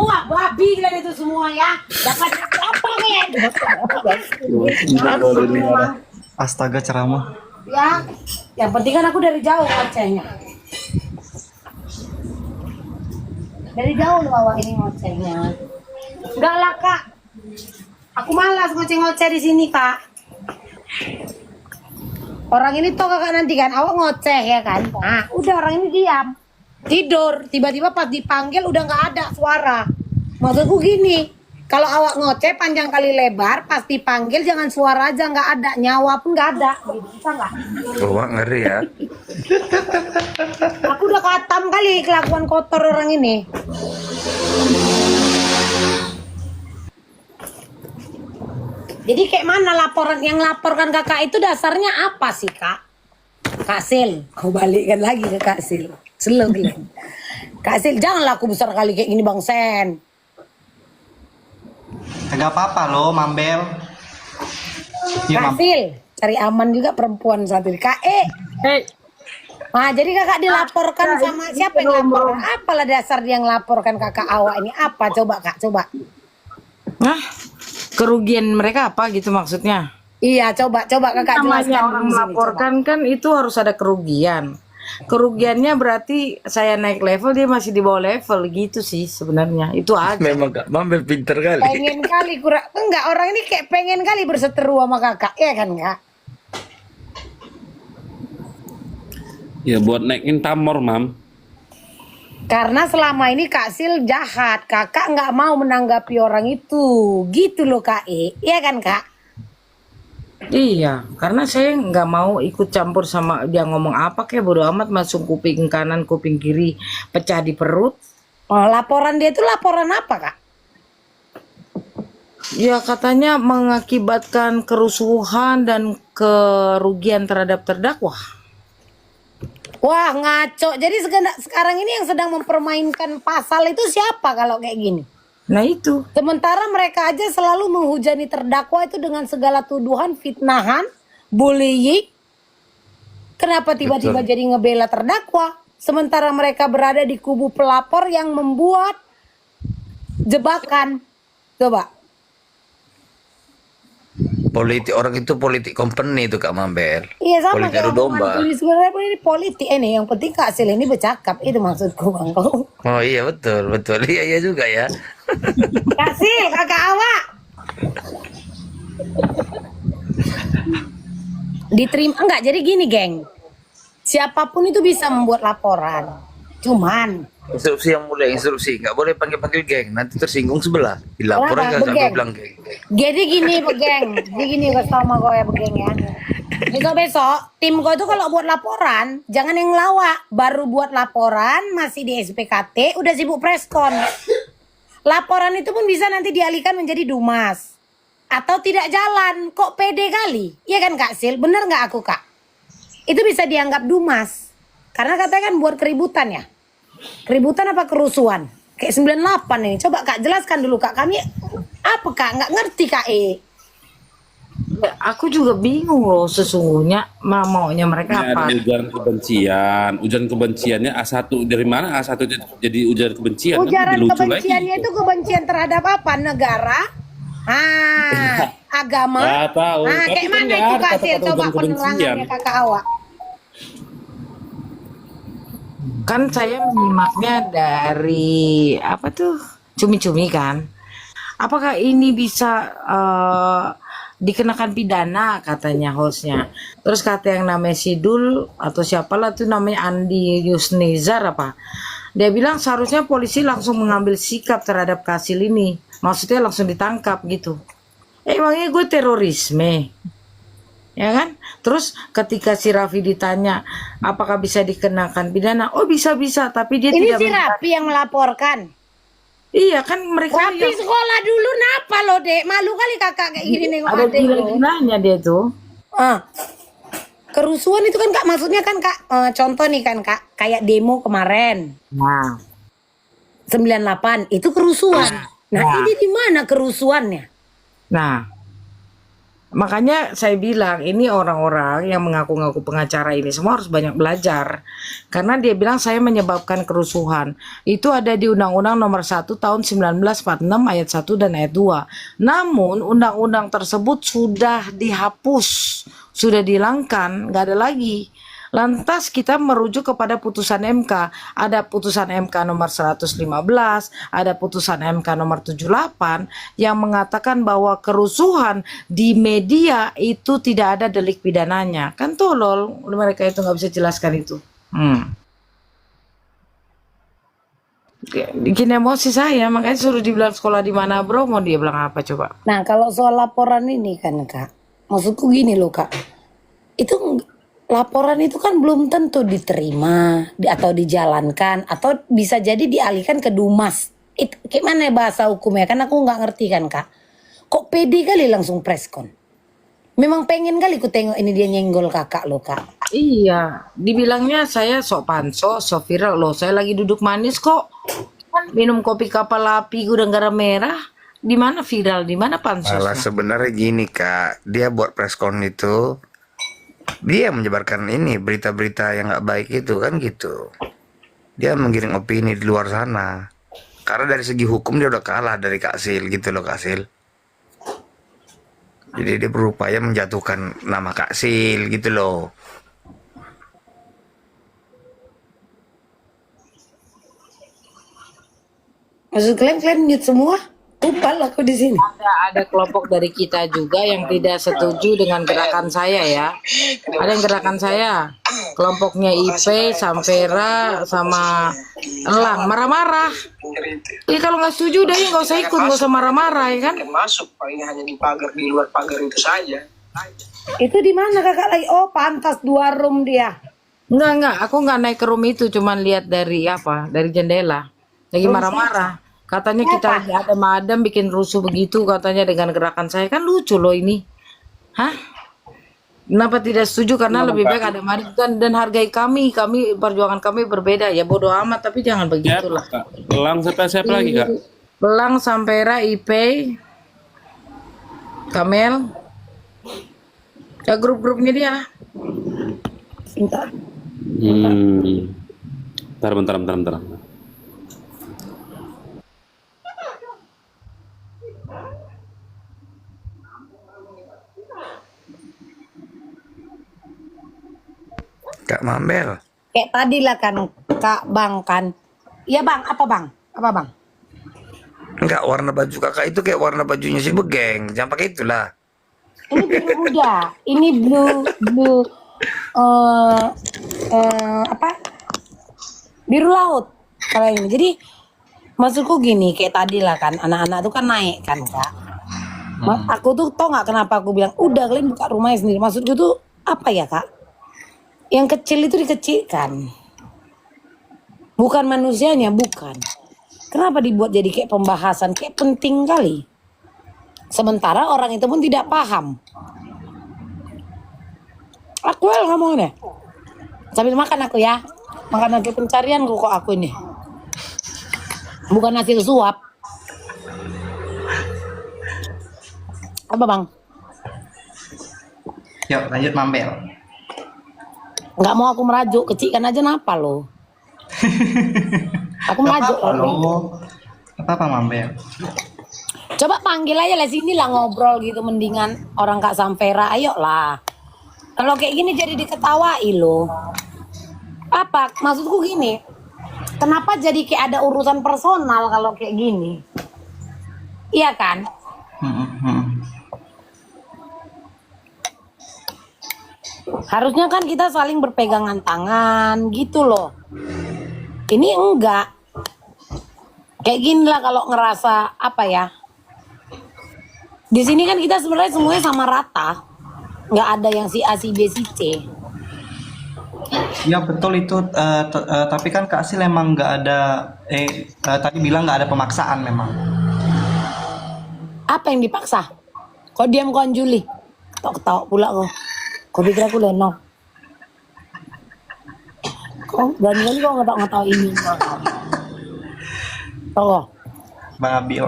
semua, babi kalian itu semua ya. Dapat apa nih? Astaga ceramah. Ya, yang penting kan aku dari jauh ngocehnya. Dari jauh lu bawa ini ngocehnya. Enggak lah kak, aku malas ngoceh-ngoceh di sini kak. Orang ini toh kakak nanti kan, awak ngoceh ya kan. Nah, udah orang ini diam, tidur. Tiba-tiba pas dipanggil udah nggak ada suara. Maksudku gini, kalau awak ngoceh panjang kali lebar, pas dipanggil jangan suara aja nggak ada, nyawa pun nggak ada. Gitu, bisa nggak? Wah, ngeri ya. Aku udah katam kali kelakuan kotor orang ini. Jadi kayak mana laporan yang laporkan kakak itu dasarnya apa sih kak? Kak Sil, aku balikkan lagi ke Kak Sil. Slow Glenn. Kak Sil, janganlah aku besar kali kayak gini Bang Sen. Kagak apa-apa lo, Mambel. Iya, Kak Sil, cari aman juga perempuan satu. Kak Hei, Nah, jadi kakak dilaporkan sama siapa yang lapor? Apalah dasar dia yang laporkan kakak awak ini? Apa? Coba kak, coba. nah kerugian mereka apa gitu maksudnya? Iya, coba kakak Namanya jelaskan orang di sini, melaporkan kan itu harus ada kerugian. Kerugiannya berarti saya naik level dia masih di bawah level gitu sih sebenarnya. Itu aja. Memang Kak Mambel pinter coba. kali. Pengen kali kurang enggak orang ini kayak pengen kali berseteru sama kakak, ya kan kak? Ya buat naikin pamor, Mam. Karena selama ini Kak Sil jahat, kakak nggak mau menanggapi orang itu, gitu loh Kak iya kan kak? Iya, karena saya nggak mau ikut campur sama dia ngomong apa kayak bodo amat masuk kuping kanan kuping kiri pecah di perut. Oh, laporan dia itu laporan apa kak? Ya katanya mengakibatkan kerusuhan dan kerugian terhadap terdakwa. Wah ngaco, jadi sekarang ini yang sedang mempermainkan pasal itu siapa kalau kayak gini? Nah itu. Sementara mereka aja selalu menghujani terdakwa itu dengan segala tuduhan, fitnahan, bullying. Kenapa tiba-tiba jadi ngebela terdakwa? Sementara mereka berada di kubu pelapor yang membuat jebakan. Coba. Politik orang itu politik company itu Kak Mambel. Iya sama Politik kayak adu domba. omongan sebenarnya ini politik ini. Yang penting Kak Sil ini bercakap. Itu maksudku Bang. Oh iya betul. Iya juga ya. Kak Sil, kakak awak. Diterima enggak? Jadi gini, geng. Siapapun itu bisa membuat laporan. Cuman Instruksi yang mulia, instruksi. Nggak boleh panggil-panggil geng. Nanti tersinggung sebelah. Dilaporan Kenapa? nggak sampai Begeng. bilang geng. jadi gini, begeng. Jadi gini sama gue ya, begeng ya. Besok tim gue tuh kalau buat laporan jangan yang ngelawak. Baru buat laporan masih di SPKT udah sibuk preskon. Laporan itu pun bisa nanti dialihkan menjadi dumas atau tidak jalan. Kok pede kali? Iya kan Kak Sil? Bener nggak aku Kak? Itu bisa dianggap dumas karena katanya kan buat keributan ya. Keributan apa kerusuhan? Kayak 98 nih. Coba Kak jelaskan dulu Kak. Kami apa Kak? Nggak ngerti Kak Ya, aku juga bingung loh sesungguhnya maunya mereka Ini apa. ada ujaran kebencian. Ujaran kebenciannya A1 dari mana A1 jadi ujaran kebencian? Kan Ujaran lebih lucu kebenciannya lagi. itu kebencian terhadap apa? Negara? Agama? Nggak tahu. Tapi Kayak kan mana nggak itu ada Kak Sil? kata-kata Coba ujaran kebencian. penerangannya kakak awak. Kan saya menyimaknya dari apa tuh cumi-cumi kan. Apakah ini bisa dikenakan pidana katanya hostnya. Terus kata yang namanya Sidul atau siapalah tuh namanya Andi Yusnizar apa. Dia bilang seharusnya polisi langsung mengambil sikap terhadap Kasil ini. Maksudnya langsung ditangkap gitu. Emangnya gue terorisme. Ya kan? Terus ketika si Raffi ditanya apakah bisa dikenakan pidana, oh bisa tapi dia Ini tidak si Raffi yang melaporkan. Iya kan mereka Raffi sekolah dulu napa lo dek? Malu kali kakak kayak gini nengok ada adek lo. gila-gilanya dia tuh. Kerusuhan itu kan Kak, maksudnya kan Kak, contoh nih kan Kak, kayak demo kemarin Nah, 98 itu kerusuhan. Nah, Nah. ini di mana kerusuhannya? nah Makanya saya bilang ini orang-orang yang mengaku-ngaku pengacara ini semua harus banyak belajar. Karena dia bilang saya menyebabkan kerusuhan. Itu ada di Undang-Undang Nomor 1 Tahun 1946 ayat 1 dan ayat 2. Namun undang-undang tersebut sudah dihapus, sudah dihilangkan, nggak ada lagi. Lantas kita merujuk kepada putusan MK. Ada putusan MK nomor 115, ada putusan MK nomor 78 yang mengatakan bahwa kerusuhan di media itu tidak ada delik pidananya. Kan tolol, mereka itu nggak bisa jelaskan itu. Bikin emosi saya, makanya suruh dibilang sekolah di mana bro, mau dia bilang apa coba? Nah, kalau soal laporan ini kan Kak, maksudku gini loh Kak, itu laporan itu kan belum tentu diterima atau dijalankan atau bisa jadi dialihkan ke Dumas. Gimana bahasa hukumnya? Kan aku nggak ngerti kan Kak. Kok pede kali langsung preskon? Memang pengen kali ku tengok ini dia nyenggol kakak loh Kak. Iya, dibilangnya saya sok pansos, sok viral loh. Saya lagi duduk manis kok, minum kopi kapal api gudang garam merah. Di mana viral? Di mana pansos? Malah sebenarnya gini Kak, dia buat preskon itu, dia menyebarkan ini berita-berita yang nggak baik itu kan gitu. Dia menggiring opini di luar sana. Karena dari segi hukum dia udah kalah dari Kak Sil gitu loh Kak Sil. Jadi dia berupaya menjatuhkan nama Kak Sil gitu loh. Maksud kalian mute semua? Upal aku di sini. Ada kelompok dari kita juga yang tidak setuju dengan gerakan saya ya. Ada yang gerakan saya, kelompoknya IP, Sampera, sama Elang marah-marah. Jadi kalau nggak setuju udah ya nggak usah ikut, nggak usah marah-marah ya kan? Masuk paling hanya di pagar, di luar pagar itu saja. Itu di mana kakak lagi? Oh pantas 2 room dia. Enggak, aku nggak naik ke room itu, cuman lihat dari apa, dari jendela. Lagi marah-marah. Katanya kita lagi adem-adem bikin rusuh begitu katanya dengan gerakan saya. Kan lucu loh ini. Hah? Kenapa tidak setuju? Karena lebih baik adem-adem dan hargai kami perjuangan kami berbeda. Ya bodoh amat, tapi jangan begitulah. Kak. Belang siapa lagi Kak? Belang, Sampera, IP, Kamel. Ya grup-grupnya dia. Bentar. Bentar. Kak Mambel. Kayak tadi lah kan Kak Bang kan. Iya Bang, apa Bang? Apa Bang? Enggak, warna baju kakak itu kayak warna bajunya si Begeng. Jangan pakai itulah. Ini biru muda. Ini blue apa? Biru laut kalau ini. Jadi maksudku gini, kayak tadi lah kan anak-anak tuh kan naik kan Kak. Aku tuh tau nggak kenapa aku bilang udah kalian buka rumahnya sendiri. Maksudku tuh apa ya Kak? Yang kecil itu dikecilkan. Bukan manusianya, bukan. Kenapa dibuat jadi kayak pembahasan, kayak penting kali. Sementara orang itu pun tidak paham. Aku ngomongnya. Sambil makan aku ya. Makan hasil pencarian kok aku ini. Bukan hasil suap. Apa Bang? Yuk lanjut Mambel. Nggak mau aku merajuk, kecilkan aja napa lo? Aku merajuk Halo. Apa Mambel? Coba panggil aja lah sini lah ngobrol gitu mendingan orang Kak Sampera, ayo lah. Kalau kayak gini jadi diketawai lo. Apa maksudku gini? Kenapa jadi kayak ada urusan personal kalau kayak gini? Iya kan? Harusnya kan kita saling berpegangan tangan gitu loh. Ini enggak. Kayak gini lah kalau ngerasa apa ya? Di sini kan kita sebenarnya semuanya sama rata. Nggak ada yang si A, si B, si C. Ya betul itu. Tapi kan Kak Sil emang nggak ada. Tadi bilang nggak ada pemaksaan memang. Apa yang dipaksa? Kau diam kau Juli. Ketawa pula kau. Kau pikir aku lenong? Kau berani kali kau nggak tahu ini. Tahu? Bang Abil.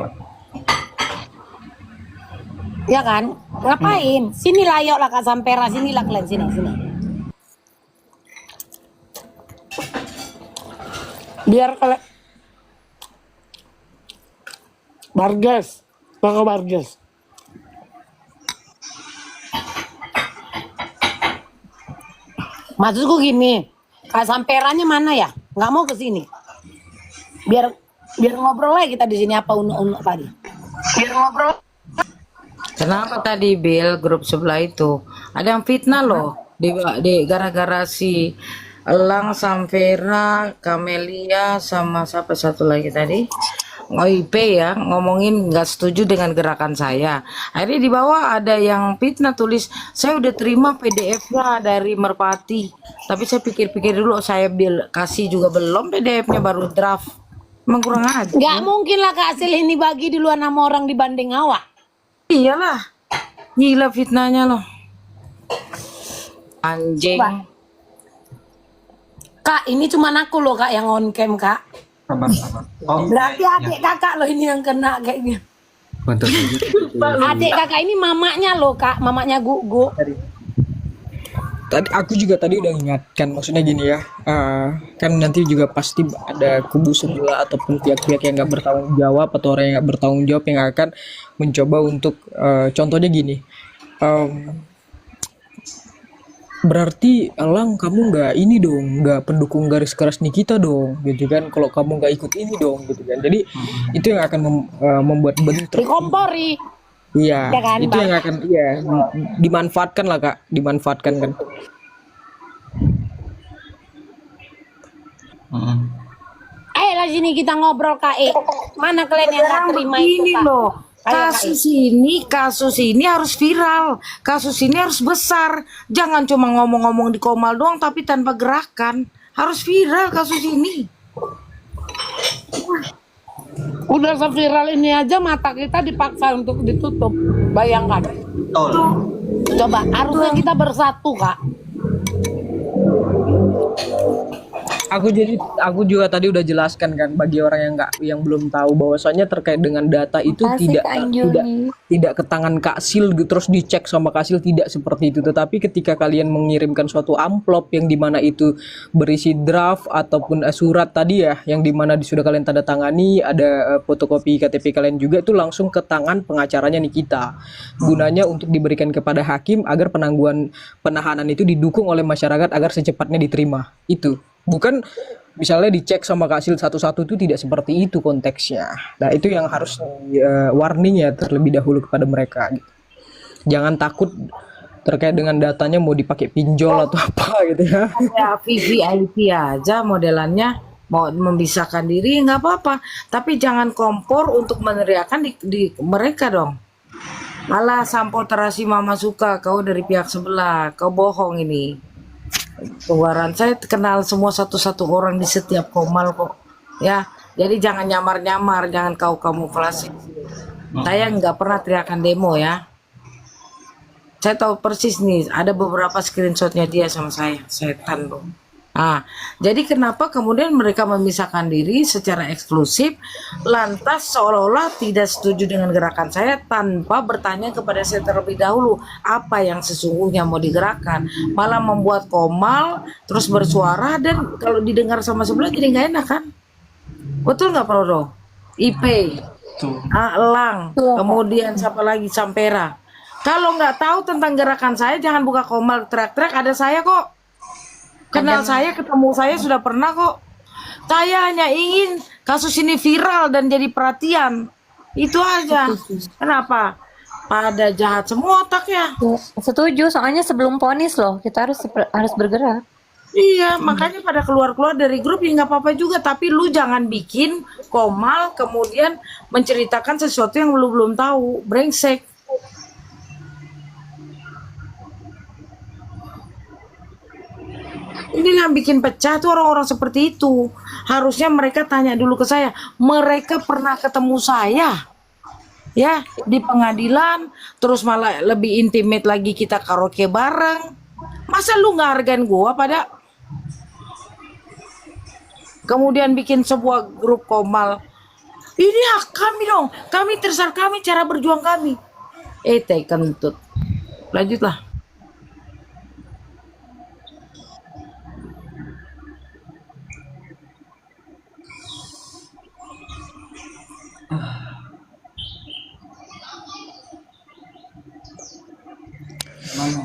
Ya kan? Ngapain? Sini lah yuk lah Kak Sampera, sini lah kalian sini. Biar kalian Barges, Bang Barges. Maksudku gini, Kak Samperanya mana ya? Nggak mau ke sini. Biar ngobrol aja kita di sini apa unek-unek tadi. Biar ngobrol. Kenapa tadi Bill grup sebelah itu ada yang fitnah loh di gara-gara si Elang, Samvera, Camelia sama siapa satu lagi tadi OIP ya ngomongin nggak setuju dengan gerakan saya. Akhirnya di bawah ada yang fitnah tulis saya udah terima PDF-nya dari Merpati, tapi saya pikir-pikir dulu saya kasih juga belum PDF-nya baru draft. Emang kurang aja. Nggak mungkin lah Kak Asil ini bagi duluan nama orang dibanding awak. Iyalah, gila fitnahnya loh. Anjing. Wah. Kak, ini cuma aku loh Kak yang on cam Kak. Sabar. Oh, Berarti ya, adik kakak loh ini yang kena kayaknya. Mantap. Adik kakak ini mamanya loh Kak, mamanya Gugu. Tadi aku juga tadi udah ingatkan, maksudnya gini ya, kan nanti juga pasti ada kubu sebelah ataupun pihak-pihak yang nggak bertanggung jawab atau orang yang nggak bertanggung jawab yang akan mencoba untuk contohnya gini, berarti Elang kamu nggak ini dong, nggak pendukung garis keras Nikita dong, gitu kan? Kalau kamu nggak ikut ini dong, gitu kan? Jadi itu yang akan membuat bentrok. Dikompori. Iya, Ya kan, itu Bang? yang akan dimanfaatkan lah Kak, dimanfaatkan kan. Ayo lah sini kita ngobrol Kak. Mana kalian yang nggak terima itu Begini Kak? loh, Ayo, Kak. kasus ini harus viral, kasus ini harus besar. Jangan cuma ngomong-ngomong di Komal doang tapi tanpa gerakan. Harus viral kasus ini. Udah seviral ini aja mata kita dipaksa untuk ditutup. Bayangkan. betul. Coba harusnya kita bersatu Kak. Aku juga tadi udah jelaskan kan bagi orang yang belum tahu bahwasanya terkait dengan data itu tidak ke tangan Kak Sil terus dicek sama Kak Sil, tidak seperti itu. Tetapi ketika kalian mengirimkan suatu amplop yang dimana itu berisi draft ataupun surat tadi ya, yang dimana sudah kalian tanda tangani, ada fotokopi KTP kalian juga, itu langsung ke tangan pengacaranya Nikita. Gunanya untuk diberikan kepada hakim agar penahanan itu didukung oleh masyarakat agar secepatnya diterima. Itu bukan misalnya dicek sama Kak Sil satu-satu, itu tidak seperti itu konteksnya. Nah itu yang harus warning ya terlebih dahulu kepada mereka gitu. Jangan takut terkait dengan datanya mau dipakai pinjol atau apa gitu ya. Ya VVIP aja modelannya, mau memisahkan diri nggak apa-apa, tapi jangan kompor untuk meneriakan di mereka dong. Malah sampo terasi mama suka kau dari pihak sebelah, kau bohong ini. Keluaran saya kenal semua satu-satu orang di setiap Komal kok ya, jadi jangan nyamar-nyamar, jangan kau kamuflase. Saya nggak pernah teriakan demo ya, saya tahu persis nih ada beberapa screenshotnya dia sama saya, setan dong. Jadi kenapa kemudian mereka memisahkan diri secara eksklusif, lantas seolah-olah tidak setuju dengan gerakan saya tanpa bertanya kepada saya terlebih dahulu apa yang sesungguhnya mau digerakkan, malah membuat Komal terus bersuara dan kalau didengar sama sebelah jadi nggak enak kan? Betul nggak Prodo? IP, Elang, kemudian siapa lagi, Sampera. Kalau nggak tahu tentang gerakan saya jangan buka Komal teriak-teriak, ada saya kok. Kenal saya, ketemu saya sudah pernah kok. Saya hanya ingin kasus ini viral dan jadi perhatian. Itu aja. Kenapa? Pada jahat semua otaknya. Setuju, soalnya sebelum vonis loh, kita harus bergerak. Iya, makanya pada keluar-keluar dari grup ya nggak apa-apa juga. Tapi lu jangan bikin Komal kemudian menceritakan sesuatu yang lu belum tahu. Brengsek. Ini yang bikin pecah tuh orang-orang seperti itu. Harusnya mereka tanya dulu ke saya. Mereka pernah ketemu saya ya di pengadilan, terus malah lebih intimate lagi, kita karaoke bareng. Masa lu nggak hargain gua pada kemudian bikin sebuah grup Komal? Ini hak kami dong, kami terserah kami, cara berjuang kami. Tai kentut. lanjutlah.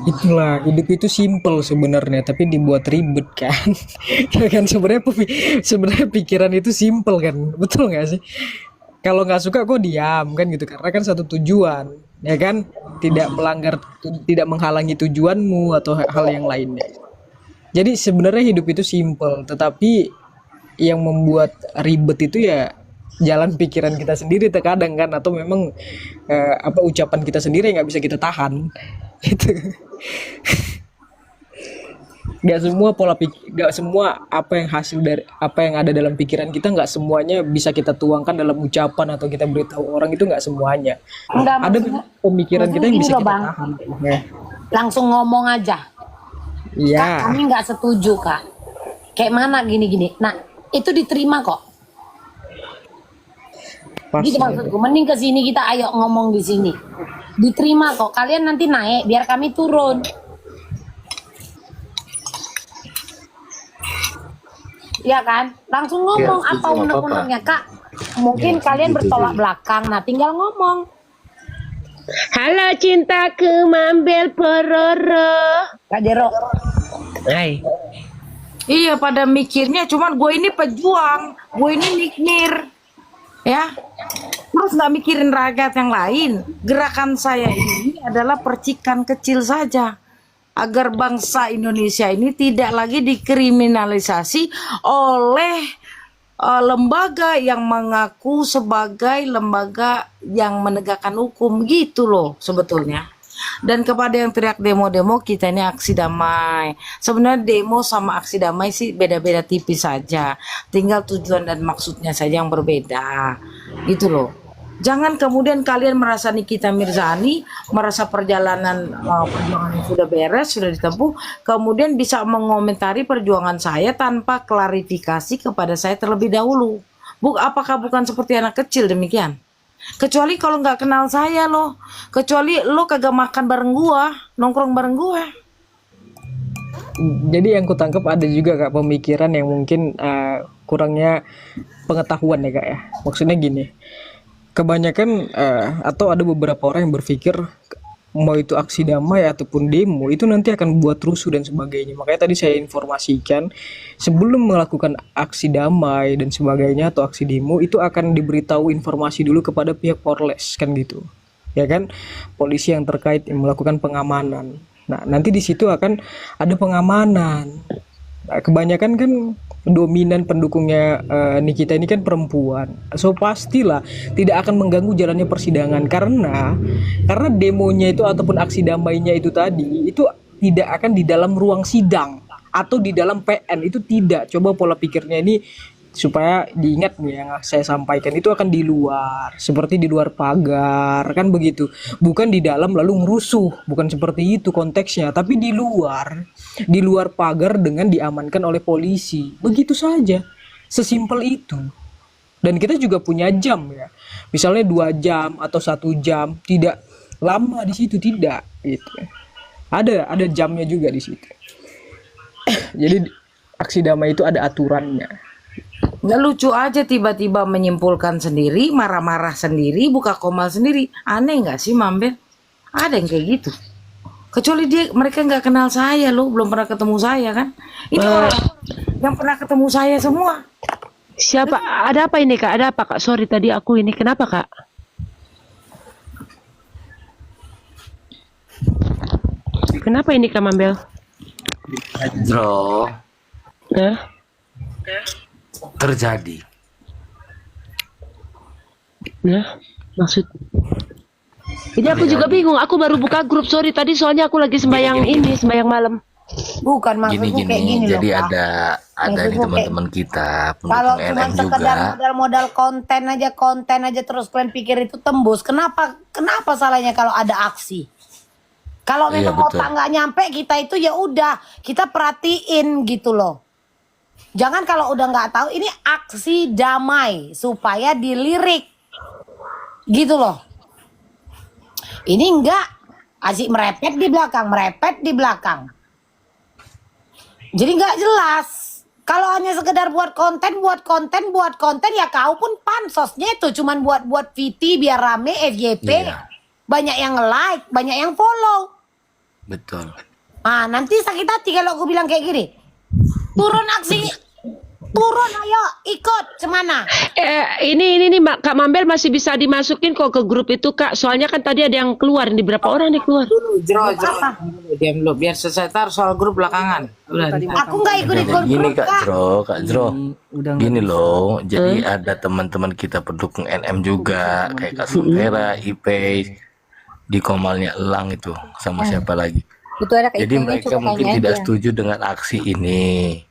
Itulah, hidup itu simple sebenarnya, tapi dibuat ribet kan. Ya kan, sebenarnya pikiran itu simple kan, betul nggak sih? Kalau nggak suka kok diam kan gitu, karena kan satu tujuan, ya kan? Tidak menghalangi tujuanmu atau hal yang lainnya. Jadi sebenarnya hidup itu simple, tetapi yang membuat ribet itu ya jalan pikiran kita sendiri terkadang kan, atau memang ucapan kita sendiri yang nggak bisa kita tahan. Gitu. Nggak semua nggak semua apa yang hasil dari apa yang ada dalam pikiran kita, nggak semuanya bisa kita tuangkan dalam ucapan atau kita beritahu orang, itu nggak semuanya. Enggak, Ada maksudnya pemikiran kita yang gini bisa loh, kita Bang. tahan. Ya. Langsung ngomong aja. Kak, Iya. kami nggak setuju, Kak. Kayak mana gini-gini. Nah, itu diterima kok. Pas. Gitu maksudku. Mending ke sini kita ayo ngomong di sini. Diterima kok. Kalian nanti naik biar kami turun. Ya kan? Langsung ngomong Ya, apa setuju, unek-uneknya, Kak. Mungkin kalian bertolak belakang. Nah, tinggal ngomong. Halo cintaku Mambel Pororo. Kak Jero. Hai. Iya, pada mikirnya cuman gue ini pejuang, gue ini niknir, ya. Terus nggak mikirin rakyat yang lain. Gerakan saya ini adalah percikan kecil saja, agar bangsa Indonesia ini tidak lagi dikriminalisasi oleh lembaga yang mengaku sebagai lembaga yang menegakkan hukum, gitu loh sebetulnya. Dan kepada yang teriak demo-demo, kita ini aksi damai. Sebenarnya demo sama aksi damai sih beda-beda tipis saja. Tinggal tujuan dan maksudnya saja yang berbeda. Gitu loh. Jangan kemudian kalian merasa Nikita Mirzani, merasa perjalanan perjuangan yang sudah beres, sudah ditempuh, kemudian bisa mengomentari perjuangan saya tanpa klarifikasi kepada saya terlebih dahulu. Apakah bukan seperti anak kecil demikian? Kecuali kalau nggak kenal saya loh, kecuali lo kagak makan bareng gua, nongkrong bareng gua. Jadi yang kutangkap ada juga Kak pemikiran yang mungkin kurangnya pengetahuan ya Kak ya. Maksudnya gini, kebanyakan atau ada beberapa orang yang berpikir mau itu aksi damai ataupun demo itu nanti akan buat rusuh dan sebagainya. Makanya tadi saya informasikan sebelum melakukan aksi damai dan sebagainya atau aksi demo itu akan diberitahu informasi dulu kepada pihak Polres kan gitu. Ya kan? Polisi yang terkait yang melakukan pengamanan. Nah, nanti di situ akan ada pengamanan. Nah, kebanyakan kan dominan pendukungnya Nikita ini kan perempuan, so pastilah tidak akan mengganggu jalannya persidangan karena demonya itu ataupun aksi damainya itu tadi itu tidak akan di dalam ruang sidang atau di dalam PN, itu tidak. Coba pola pikirnya ini supaya diingat nih yang saya sampaikan, itu akan di luar, seperti di luar pagar kan begitu, bukan di dalam lalu ngerusuh, bukan seperti itu konteksnya, tapi di luar pagar dengan diamankan oleh polisi, begitu saja, sesimpel itu. Dan kita juga punya jam ya, misalnya 2 jam atau 1 jam, tidak lama di situ, tidak gitu. Ada jamnya juga di situ. Jadi aksi damai itu ada aturannya. Nggak lucu aja tiba-tiba menyimpulkan sendiri, marah-marah sendiri, buka komal sendiri. Aneh nggak sih Mambel? Ada yang kayak gitu. Kecuali mereka nggak kenal saya loh, belum pernah ketemu saya kan. Ini orang yang pernah ketemu saya semua. Siapa? Ada apa ini Kak? Ada apa Kak? Sorry tadi aku ini. Kenapa Kak? Kenapa ini Kak Mambel? Bro, Hah? terjadi. Nah, maksud ini aku juga bingung. Aku baru buka grup, sorry tadi soalnya aku lagi sembayang sembayang malam. Bukan maksudku kayak gini loh, Jadi Kak. ada Maksudku nih kayak- teman-teman kita Kalau pendukung cuma LM sekedar juga. modal konten aja terus kalian pikir itu tembus. Kenapa salahnya kalau ada aksi? Kalau Iya, memang betul. otak nggak nyampe kita itu ya udah kita perhatiin gitu loh. Jangan kalau udah nggak tahu ini aksi damai supaya dilirik gitu loh. Ini enggak Asik merepet di belakang. Jadi nggak jelas. Kalau hanya sekedar buat konten ya kau pun pansosnya itu cuman buat VT biar rame FYP. Iya. Banyak yang like, banyak yang follow. Betul. Ah, nanti sakit hati kalau aku bilang kayak gini. Turun aksi. Turun ayo ikut kemana? Ini Kak Mambel masih bisa dimasukin kok ke grup itu Kak. Soalnya kan tadi ada yang keluar. Di berapa orang nih keluar? Jero, diam dulu biar selesai tar soal grup belakangan. Udah. Aku nggak ikut Gini grup, Kak Jro, gini loh, jadi ada teman-teman kita pendukung NM juga, kayak Kak Vera, Ipe, di Komalnya Elang itu, sama siapa lagi. Itu ada KIP. Jadi mereka mungkin tidak setuju dengan aksi ini.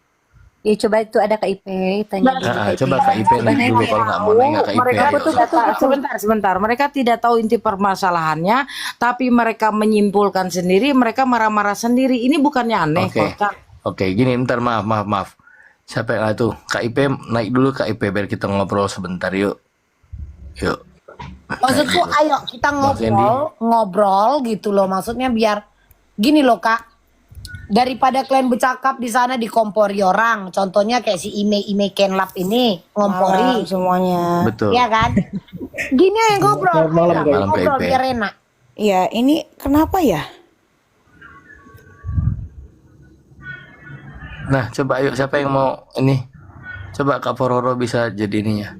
Ya coba itu ada KIP, tanya dulu KIP. Coba Kak Ipe lihat dulu, kalau nggak mau nanya Kak Ipe. Mereka ayo. sebentar. Mereka tidak tahu inti permasalahannya, tapi mereka menyimpulkan sendiri, mereka marah-marah sendiri. Ini bukannya aneh kok. Oke, gini, ntar maaf. Siapa yang itu? Kak Ipe naik dulu Kak Ipe biar kita ngobrol sebentar yuk. Maksudku ayo kita ngobrol gitu loh. Maksudnya biar gini loh Kak. Daripada kalian bercakap di sana dikompori orang. Contohnya kayak si Ime Kenlap ini ngompori Semuanya. Betul. Iya kan? Gini aja ngobrol. Malam, Malam Ngobrol KIP. biar enak. Ya, ini kenapa ya? Nah, coba ayo siapa yang mau ini? Coba Kak Pororo bisa jadi ininya.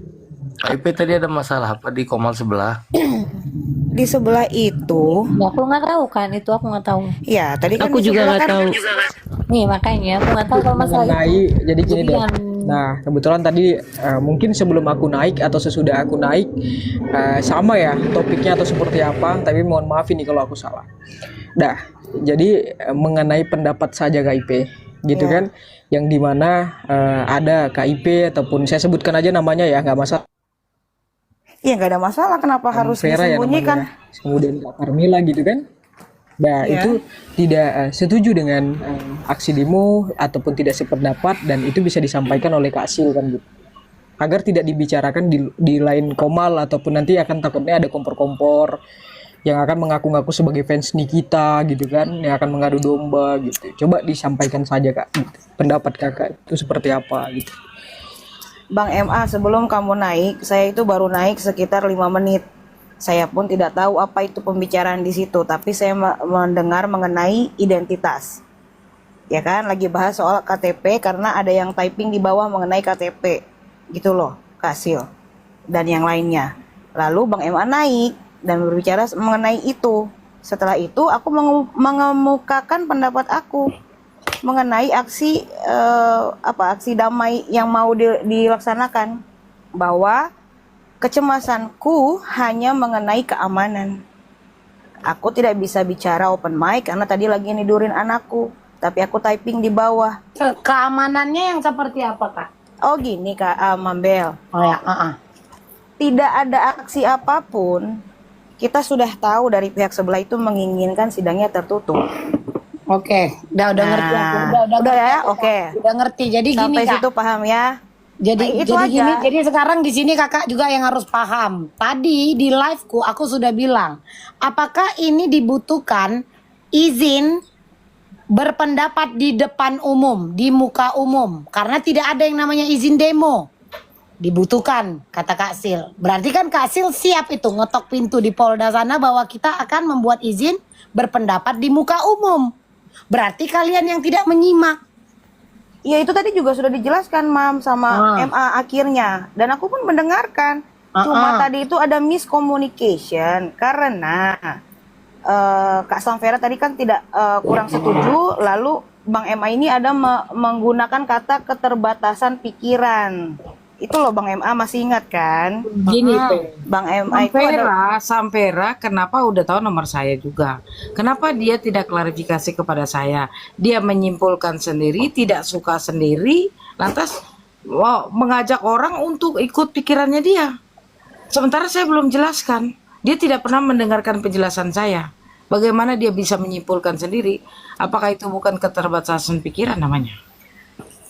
Kak Ipe tadi ada masalah apa di Komal sebelah? Di sebelah itu, Ya, aku nggak tahu kan, itu aku nggak tahu. ya tadi kan Aku di juga sebelah nggak kan- tahu. Nih makanya aku nggak tahu kalau masalah itu. Mengenai, jadi gini Jadi deh. yang- Nah, kebetulan tadi mungkin sebelum aku naik atau sesudah aku naik sama ya topiknya atau seperti apa, tapi mohon maaf ini kalau aku salah. Nah, jadi mengenai pendapat saja KIP, gitu kan, yang dimana ada KIP ataupun saya sebutkan aja namanya ya, nggak masalah. Iya, nggak ada masalah. Kenapa harus Vera ya disembunyikan? namanya. Kemudian Kak Carmila gitu kan. Nah, Iya. itu tidak setuju dengan aksi demo ataupun tidak sependapat dan itu bisa disampaikan oleh Kak Sil kan gitu. Agar tidak dibicarakan di lain Komal ataupun nanti akan takutnya ada kompor-kompor yang akan mengaku-ngaku sebagai fans Nikita gitu kan, yang akan mengadu domba gitu. Coba disampaikan saja Kak, gitu. Pendapat Kakak itu seperti apa gitu. Bang MA, sebelum kamu naik, saya itu baru naik sekitar 5 menit. Saya pun tidak tahu apa itu pembicaraan di situ, tapi saya mendengar mengenai identitas. Ya kan, lagi bahas soal KTP karena ada yang typing di bawah mengenai KTP. Gitu loh, Kak Sil dan yang lainnya. Lalu Bang MA naik dan berbicara mengenai itu. Setelah itu aku mengemukakan pendapat aku mengenai aksi aksi damai yang mau dilaksanakan, bahwa kecemasanku hanya mengenai keamanan. Aku tidak bisa bicara open mic karena tadi lagi nidurin anakku, tapi aku typing di bawah. Keamanannya yang seperti apa Kak? Oh gini Kak Mambel, Oh ya, tidak ada aksi apapun. Kita sudah tahu dari pihak sebelah itu menginginkan sidangnya tertutup. Oke, udah ngerti aku. Udah ya, oke. Udah ngerti. Jadi Sampai gini Kak. situ paham ya. Jadi itu jadi aja. gini, jadi sekarang di sini Kakak juga yang harus paham. Tadi di liveku aku sudah bilang, apakah ini dibutuhkan izin berpendapat di depan umum, di muka umum? Karena tidak ada yang namanya izin demo. Dibutuhkan, kata Kak Sil. Berarti kan Kak Sil siap itu ngetok pintu di Polda sana bahwa kita akan membuat izin berpendapat di muka umum. Berarti kalian yang tidak menyimak. Ya itu tadi juga sudah dijelaskan Mam sama MA akhirnya. Dan aku pun mendengarkan. Cuma tadi itu ada miscommunication. Karena Kak Samvera tadi kan tidak kurang setuju. Lalu Bang MA ini ada menggunakan kata keterbatasan pikiran. Itu loh Bang MA, masih ingat kan? Gini Bang MA itu ada... Samvera kenapa udah tahu nomor saya juga? Kenapa dia tidak klarifikasi kepada saya? Dia menyimpulkan sendiri, tidak suka sendiri, lantas mengajak orang untuk ikut pikirannya dia. Sementara saya belum jelaskan. Dia tidak pernah mendengarkan penjelasan saya. Bagaimana dia bisa menyimpulkan sendiri? Apakah itu bukan keterbatasan pikiran namanya?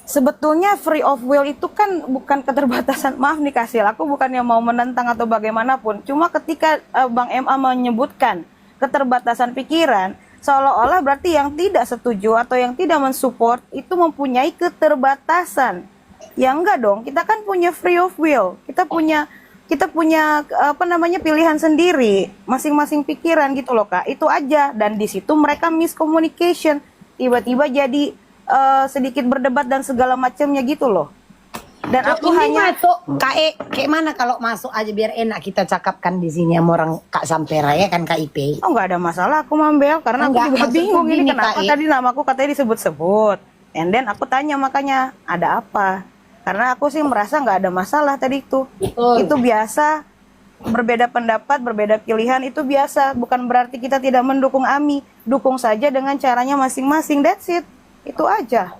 Sebetulnya free of will itu kan bukan keterbatasan. Maaf nih Kasil, aku bukannya mau menentang atau bagaimanapun. Cuma ketika Bang MA menyebutkan keterbatasan pikiran, seolah-olah berarti yang tidak setuju atau yang tidak mensupport itu mempunyai keterbatasan. Ya enggak dong, kita kan punya free of will, kita punya pilihan sendiri, masing-masing pikiran gitu loh Kak. Itu aja. Dan di situ mereka miscommunication, tiba-tiba jadi sedikit berdebat dan segala macamnya gitu loh. Dan aku Ini hanya masuk kayak mana kalau masuk aja biar enak kita cakapkan di sini sama orang Kak Sampera ya kan KIP. oh nggak ada masalah aku Mambel, karena Enggak, aku juga maksudku bingung ini gini, kenapa Kak, tadi namaku katanya disebut-sebut. And then aku tanya makanya ada apa? Karena aku sih merasa nggak ada masalah tadi itu. Betul. Itu biasa, berbeda pendapat, berbeda pilihan itu biasa. Bukan berarti kita tidak mendukung AMI. Dukung saja dengan caranya masing-masing. That's it. Itu aja.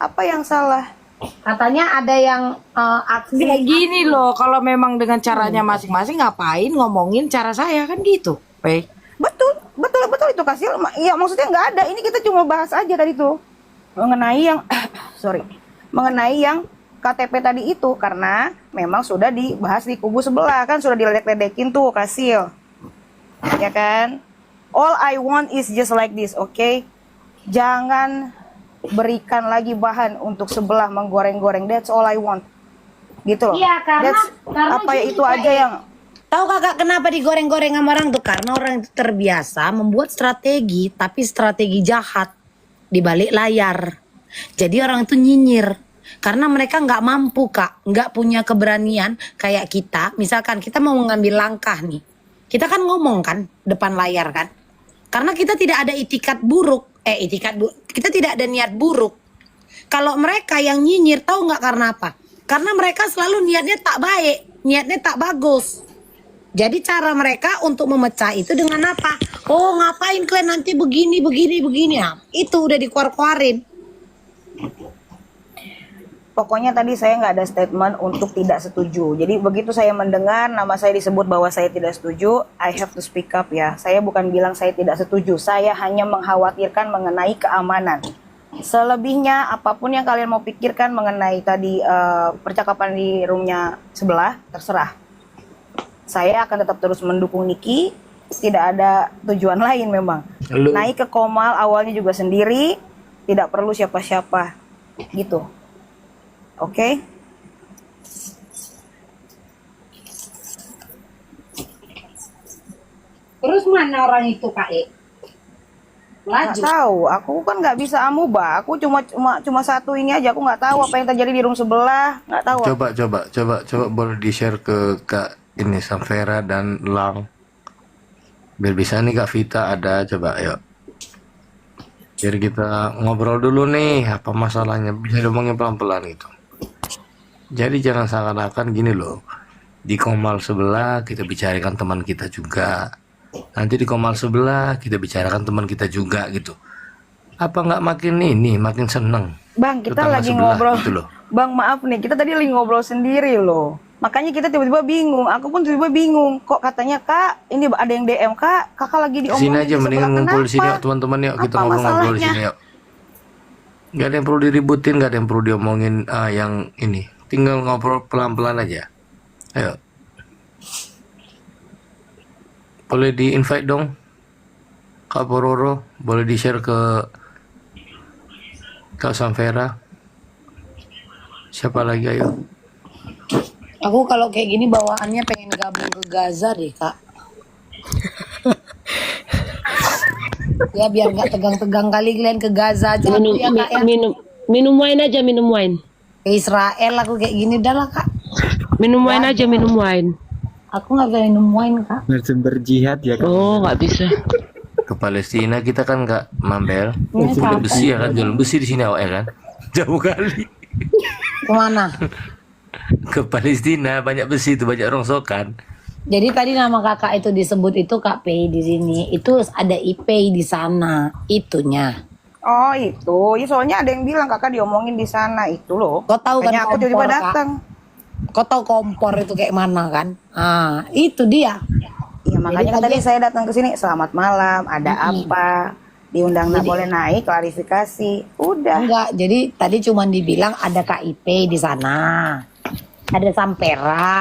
Apa yang salah? Katanya ada yang aksi Kayak gini loh, kalau memang dengan caranya masing-masing ngapain ngomongin cara saya kan gitu. Baik. Betul itu Kasil. Ya maksudnya nggak ada. Ini kita cuma bahas aja tadi tuh mengenai yang mengenai yang KTP tadi itu, karena memang sudah dibahas di kubu sebelah kan, sudah diledek-ledekin tuh Kasil, ya kan? All I want is just like this, okay? Jangan berikan lagi bahan untuk sebelah menggoreng-goreng. That's all I want, gitu loh. Iya, karena apa ya gini, itu Kak, aja yang tahu kakak kenapa digoreng-goreng sama orang tuh? Karena orang itu terbiasa membuat strategi, tapi strategi jahat di balik layar. Jadi orang itu nyinyir. Karena mereka nggak mampu Kak, nggak punya keberanian kayak kita. Misalkan kita mau mengambil langkah nih, kita kan ngomong kan depan layar kan. Karena kita tidak ada kita tidak ada niat buruk. Kalau mereka yang nyinyir, tahu nggak karena apa? Karena mereka selalu niatnya tak baik, niatnya tak bagus. Jadi cara mereka untuk memecah itu dengan apa? Oh ngapain kalian nanti begini. Nah, itu udah dikeluar-keluarin. Pokoknya tadi saya nggak ada statement untuk tidak setuju. Jadi begitu saya mendengar nama saya disebut bahwa saya tidak setuju, I have to speak up ya. Saya bukan bilang saya tidak setuju, saya hanya mengkhawatirkan mengenai keamanan. Selebihnya apapun yang kalian mau pikirkan mengenai tadi percakapan di roomnya sebelah, terserah. Saya akan tetap terus mendukung Niki, tidak ada tujuan lain memang. Naik ke Komal awalnya juga sendiri, tidak perlu siapa-siapa gitu. Oke. Terus mana orang itu Kak Nggak tahu, aku kan nggak bisa amuba. Aku cuma satu ini aja. Aku nggak tahu apa yang terjadi di room sebelah. Nggak tahu. Coba boleh di share ke Kak ini Samvera dan Lang. Biar bisa nih Kak Vita ada, coba yuk. Biar kita ngobrol dulu nih, apa masalahnya, bisa ngomongin pelan-pelan gitu. Jadi jangan seakan-akan gini loh, di Komal sebelah kita bicarakan teman kita juga, nanti di Komal sebelah kita bicarakan teman kita juga gitu. Apa nggak makin seneng? Bang, kita tetangga lagi sebelah ngobrol. gitu loh. Bang, maaf nih, kita tadi lagi ngobrol sendiri loh. Makanya kita tiba-tiba bingung. Aku pun tiba-tiba bingung. Kok katanya Kak, ini ada yang DM Kak, kakak lagi diomongin Sini aja, di mendingan sebelah. ngumpul di sini Kenapa? yuk teman-teman, yuk kita Apa ngobrol-ngobrol di masalahnya? sini yuk. Gak ada yang perlu diributin, gak ada yang perlu diomongin yang ini. Tinggal ngobrol pelan-pelan aja. Ayo. Boleh di-invite dong Kak Pororo, boleh di-share ke Kak Samvera. Siapa lagi, ayo. Aku kalau kayak gini bawaannya pengen gabung ke Gaza deh Kak. Ya biar nggak tegang-tegang kali kalian ke Gaza aja Minum, ya Kak ya. minum wine aja, minum wine. Ke Israel aku kayak gini udah lah Kak. Minum wine aja, minum wine. Aku nggak bisa minum wine Kak. Bersumber jihad ya Kak. Oh, nggak bisa. Ke Palestina kita kan nggak Mambel. Ini Jual apa? besi ya kan, jual besi di sini awak ya kan. Jauh kali. Kemana? Ke Palestina banyak besi itu, banyak rongsokan. Jadi tadi nama kakak itu disebut itu Kak P di sini. Itu ada IP di sana itunya. Oh itu, ya soalnya ada yang bilang kakak diomongin di sana itu loh. Kau tahu kan Makanya aku tiba-tiba kompor, Kak? datang. Kau tahu kompor itu kayak mana kan? Ah itu dia. Iya makanya kan tadi saya datang ke sini. Selamat malam, ada apa? Diundang nggak boleh naik, klarifikasi. Udah. Enggak, jadi tadi cuma dibilang ada KIP di sana. Ada Sampera.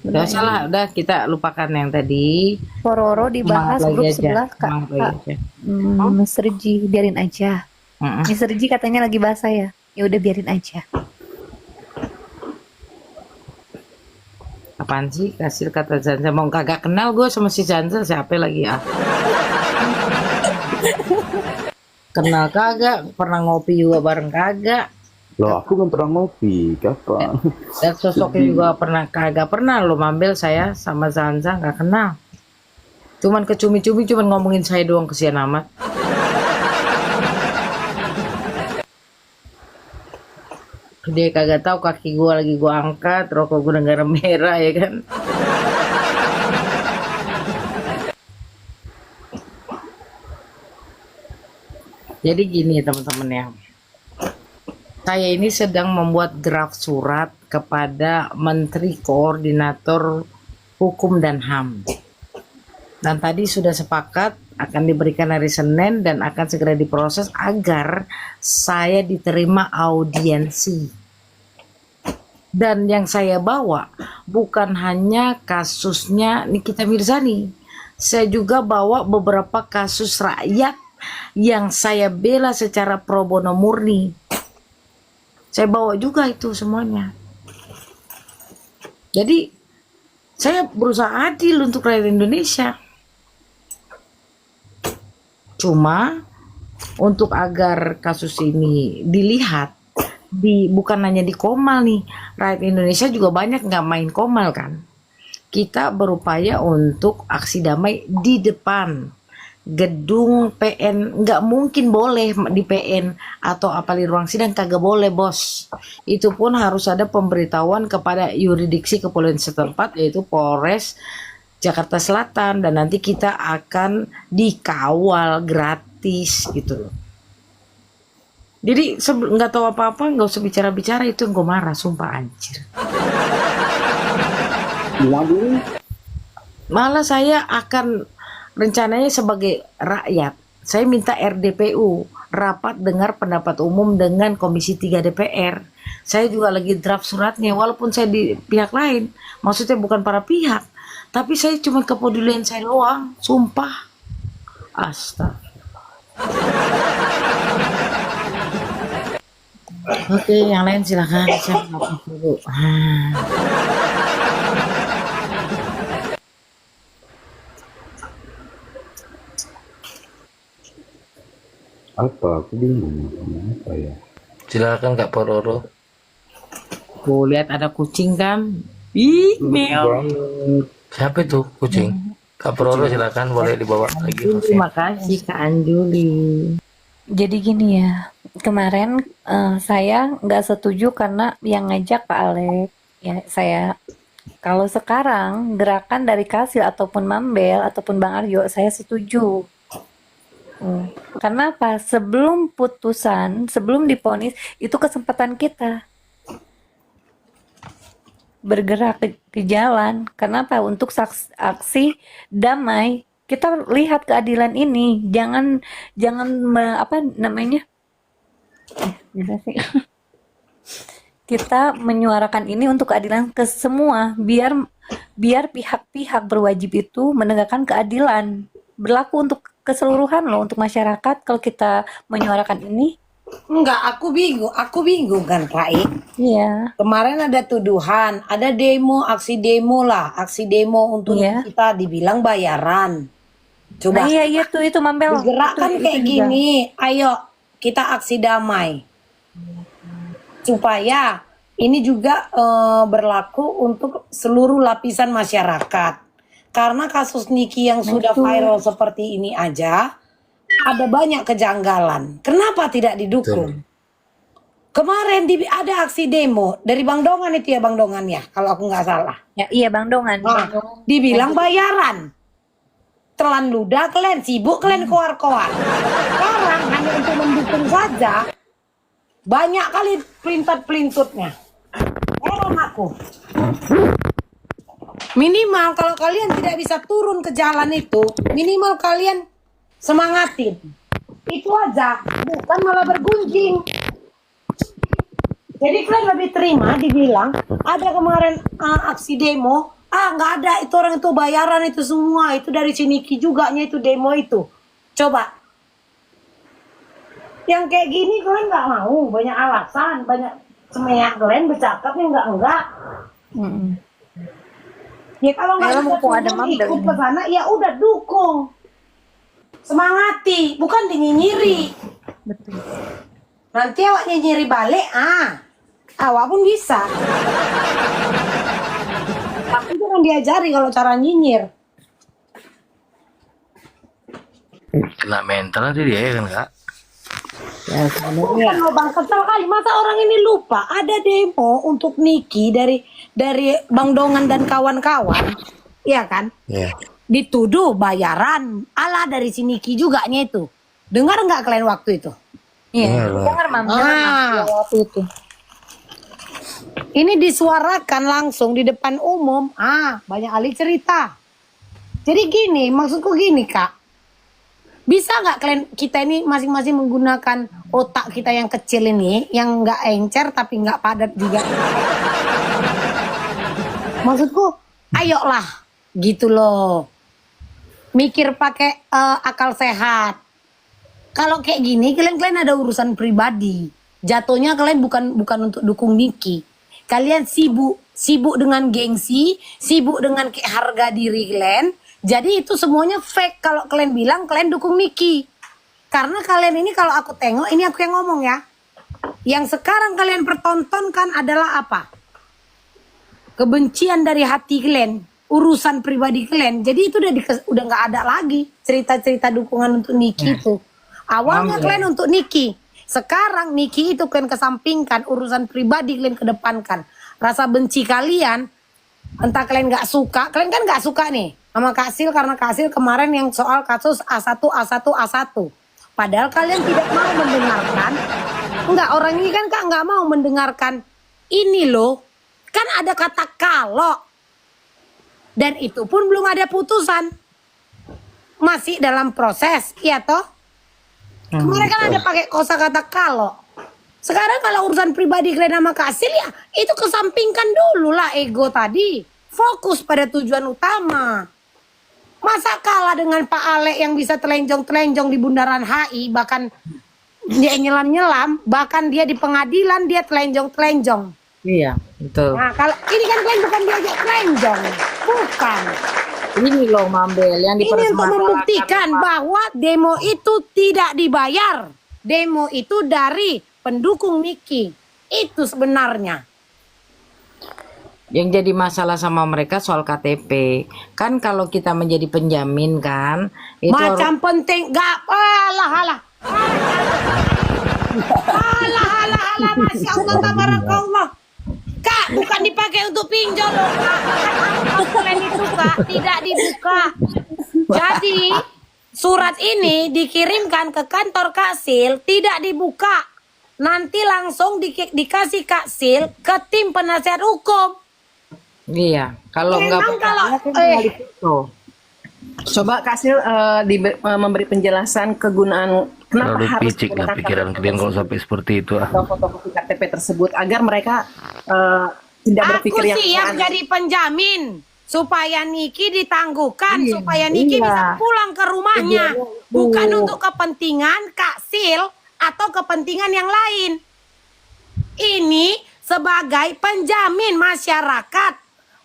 Udah salah, udah kita lupakan yang tadi. Pororo dibahas Semangat grup lagi aja, sebelah Kak. semangat lagi aja. Mr. G, biarin aja. Mr. G katanya lagi bahas saya. Ya udah biarin aja. Apaan sih kasih kata Zanza? Mau kagak kenal gue sama si Zanza, siapa lagi ya? Kenal kagak, pernah ngopi juga bareng kagak. Loh, aku kan pernah ngopi, kapan? Dan sosoknya juga kagak pernah lo mambil saya sama Zanza, nggak kenal. Cuman kecumi-cumi, cuman ngomongin saya doang, kesian amat. Dia kagak tahu kaki gua lagi gua angkat, rokok gua udah garam merah ya kan. Jadi gini teman-teman ya, saya ini sedang membuat draft surat kepada Menteri Koordinator Hukum dan HAM. Dan tadi sudah sepakat akan diberikan hari Senin dan akan segera diproses agar saya diterima audiensi. Dan yang saya bawa bukan hanya kasusnya Nikita Mirzani, saya juga bawa beberapa kasus rakyat yang saya bela secara pro bono murni. Saya bawa juga itu semuanya. Jadi saya berusaha adil untuk rakyat Indonesia. Cuma untuk agar kasus ini dilihat bukan hanya di Komal nih, rakyat Indonesia juga banyak nggak main Komal kan. Kita berupaya untuk aksi damai di depan gedung PN. Nggak mungkin boleh di PN atau apa di ruang sidang, kagak boleh bos. Itu pun harus ada pemberitahuan kepada yurisdiksi kepolisian setempat, yaitu Polres Jakarta Selatan, dan nanti kita akan dikawal gratis gitu loh. Jadi nggak tahu apa-apa, nggak usah bicara-bicara, itu gue marah, sumpah anjir. Malah saya akan rencananya sebagai rakyat, saya minta RDPU, rapat dengar pendapat umum dengan Komisi 3 DPR. Saya juga lagi draft suratnya, walaupun saya di pihak lain, maksudnya bukan para pihak, tapi saya cuma kepedulian saya doang, sumpah. Astaga. Oke, yang lain silakan. Siapa dulu? Apa? Aku bingung. Apa ya? Silakan Kak Pororo. Aku lihat ada kucing kan? Ih, meow. Siapa itu kucing? Kak Pororo silakan, boleh dibawa lagi. Terima kasih Kak Anjuli. Jadi gini ya, kemarin saya nggak setuju karena yang ngajak Pak Alek. Ya, saya kalau sekarang gerakan dari Kasil ataupun Mambel ataupun Bang Aryo, saya setuju. Karena apa? Sebelum putusan, sebelum diponis, itu kesempatan kita bergerak ke jalan. Kenapa? Untuk aksi damai. Kita lihat keadilan ini. Jangan apa namanya? Kita menyuarakan ini untuk keadilan ke semua, biar pihak-pihak berwajib itu menegakkan keadilan. Berlaku untuk keseluruhan loh, untuk masyarakat. Kalau kita menyuarakan ini, Enggak, aku bingung kan Rai. iya, Kemarin ada tuduhan, ada demo, aksi demo untuk kita dibilang bayaran. Coba nah iya tuh itu Mambel. digerakkan Itu kayak juga. gini, ayo kita aksi damai. Supaya ini juga berlaku untuk seluruh lapisan masyarakat. Karena kasus Niki yang sudah viral seperti ini aja, ada banyak kejanggalan. Kenapa tidak didukung? Kemarin ada aksi demo dari Bang Dongan itu ya, Bang Dongan ya, kalau aku nggak salah. Ya, iya Bang Dongan. Nah, dibilang bayaran. Telan ludah, kalian sibuk, kalian koar-koar. Sekarang hanya untuk mendukung saja, banyak kali pelintut-pelintutnya. Heran aku. Minimal kalau kalian tidak bisa turun ke jalan itu, minimal kalian semangatin. Itu aja, bukan malah bergunjing. Jadi kalian lebih terima dibilang ada kemarin aksi demo, nggak ada itu orang itu bayaran itu semua itu dari Ciniki juga nya itu demo itu. Coba, yang kayak gini kalian nggak mau, banyak alasan, banyak semeyak kalian bercakapnya enggak. Ya kalau nggak bisa ikut ke sana, ya udah dukung, semangati, bukan dinyinyiri. Betul. Nanti awak nyinyiri balik, awak pun bisa. Tapi jangan diajari kalau cara nyinyir. Kena mental nanti dia kan kak. Ya sebenarnya Kan Bang, kesel kali masa orang ini lupa ada demo untuk Niki dari Bang Dongan dan kawan-kawan, iya kan? Iya. Dituduh bayaran ala dari si Niki juga nya itu. Dengar nggak kalian waktu itu? Iya, dengar Mam, waktu itu. Ini disuarakan langsung di depan umum. Banyak ahli cerita. Jadi gini, maksudku gini kak. Bisa nggak kalian kita ini masing-masing menggunakan otak kita yang kecil ini, yang nggak encer tapi nggak padat juga. Maksudku, ayolah, gitu loh. Mikir pakai akal sehat. Kalau kayak gini, kalian ada urusan pribadi. Jatuhnya kalian bukan untuk dukung Niki. Kalian sibuk dengan gengsi, sibuk dengan kayak harga diri kalian. Jadi itu semuanya fake kalau kalian bilang kalian dukung Niki. Karena kalian ini kalau aku tengok, ini aku yang ngomong ya. Yang sekarang kalian pertontonkan adalah apa? Kebencian dari hati kalian, urusan pribadi kalian. Jadi itu udah nggak ada lagi cerita-cerita dukungan untuk Niki itu. Awalnya kalian untuk Niki. Sekarang Niki itu kalian kesampingkan, urusan pribadi kalian kedepankan. Rasa benci kalian, entah kalian nggak suka, kalian kan nggak suka nih sama Kak Sil karena Kak Sil kemarin yang soal kasus A1. Padahal kalian tidak mau mendengarkan. Enggak, orang ini kan Kak nggak mau mendengarkan. Ini loh, kan ada kata kalau. Dan itu pun belum ada putusan. Masih dalam proses, iya toh? Kemarin kan ada pakai kosakata kalau. Sekarang kalau urusan pribadi kalian sama Kak Sil ya itu kesampingkan dulu lah ego tadi. Fokus pada tujuan utama. Masa kalah dengan Pak Alek yang bisa telenjong-telenjong di bundaran HI, bahkan dia nyelam-nyelam, bahkan dia di pengadilan dia telenjong-telenjong. iya, betul. Nah, kalau ini kan kalian bukan diajak telenjong. Bukan. Ini loh Mambel yang Ini untuk membuktikan bahwa demo itu tidak dibayar. Demo itu dari pendukung Niki. Itu sebenarnya. Yang jadi masalah sama mereka soal KTP. Kan kalau kita menjadi penjamin kan, itu Macam penting. Gak. Alah. Masya Allah, tabarakallah. Kak, bukan dipakai untuk pinjol loh, Kak. Kalian itu, Kak, tidak dibuka. Jadi, surat ini dikirimkan ke kantor Kak Sil, tidak dibuka. Nanti langsung dikasih Kak Sil ke tim penasihat hukum. iya, kalau Memang enggak kalau Coba Kak Sil memberi penjelasan kegunaan kenapa Terlalu harus picik lah menggunakan pikiran kalian kalau sampai seperti itu. fotokopi KTP tersebut agar mereka tidak Aku berpikir yang siap aneh. jadi penjamin supaya Niki ditangguhkan, supaya Niki bisa pulang ke rumahnya, bukan untuk kepentingan Kak Sil atau kepentingan yang lain. Ini sebagai penjamin masyarakat,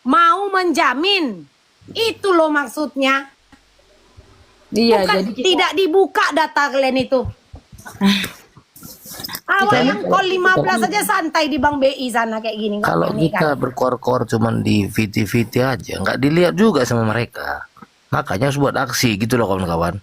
mau menjamin, itu loh maksudnya. Iya, Bukan jadi tidak dibuka data kalian itu. Awal yang call 15 aja santai di Bank BI sana kayak gini. nggak Kalau panik kita kan? berkor-kor cuman di VT-VT aja, nggak dilihat juga sama mereka. Makanya harus buat aksi gitu loh kawan-kawan.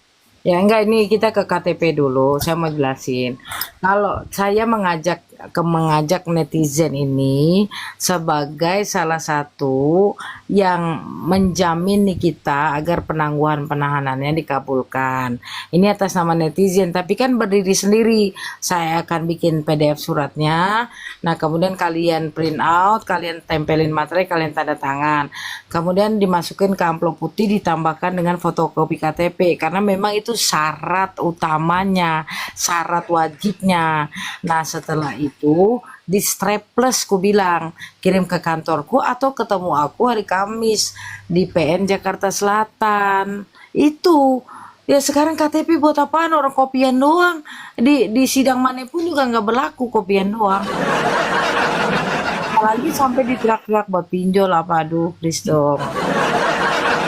ya enggak, ini kita ke KTP dulu. Saya mau jelasin. Kalau saya mengajak netizen ini sebagai salah satu yang menjamin nih kita agar penangguhan penahanannya dikabulkan. Ini atas nama netizen, tapi kan berdiri sendiri. Saya akan bikin PDF suratnya. Nah, kemudian kalian print out, kalian tempelin materai, kalian tanda tangan. Kemudian dimasukin ke amplop putih ditambahkan dengan fotokopi KTP karena memang itu syarat utamanya, syarat wajibnya. Nah, setelah itu di strapless, ku bilang kirim ke kantorku atau ketemu aku hari Kamis di PN Jakarta Selatan. Itu ya, sekarang KTP buat apaan, orang kopian doang. Di sidang manapun juga nggak berlaku, kopian doang. Apalagi sampai diteriak-teriak buat pinjol apa, aduh please dong.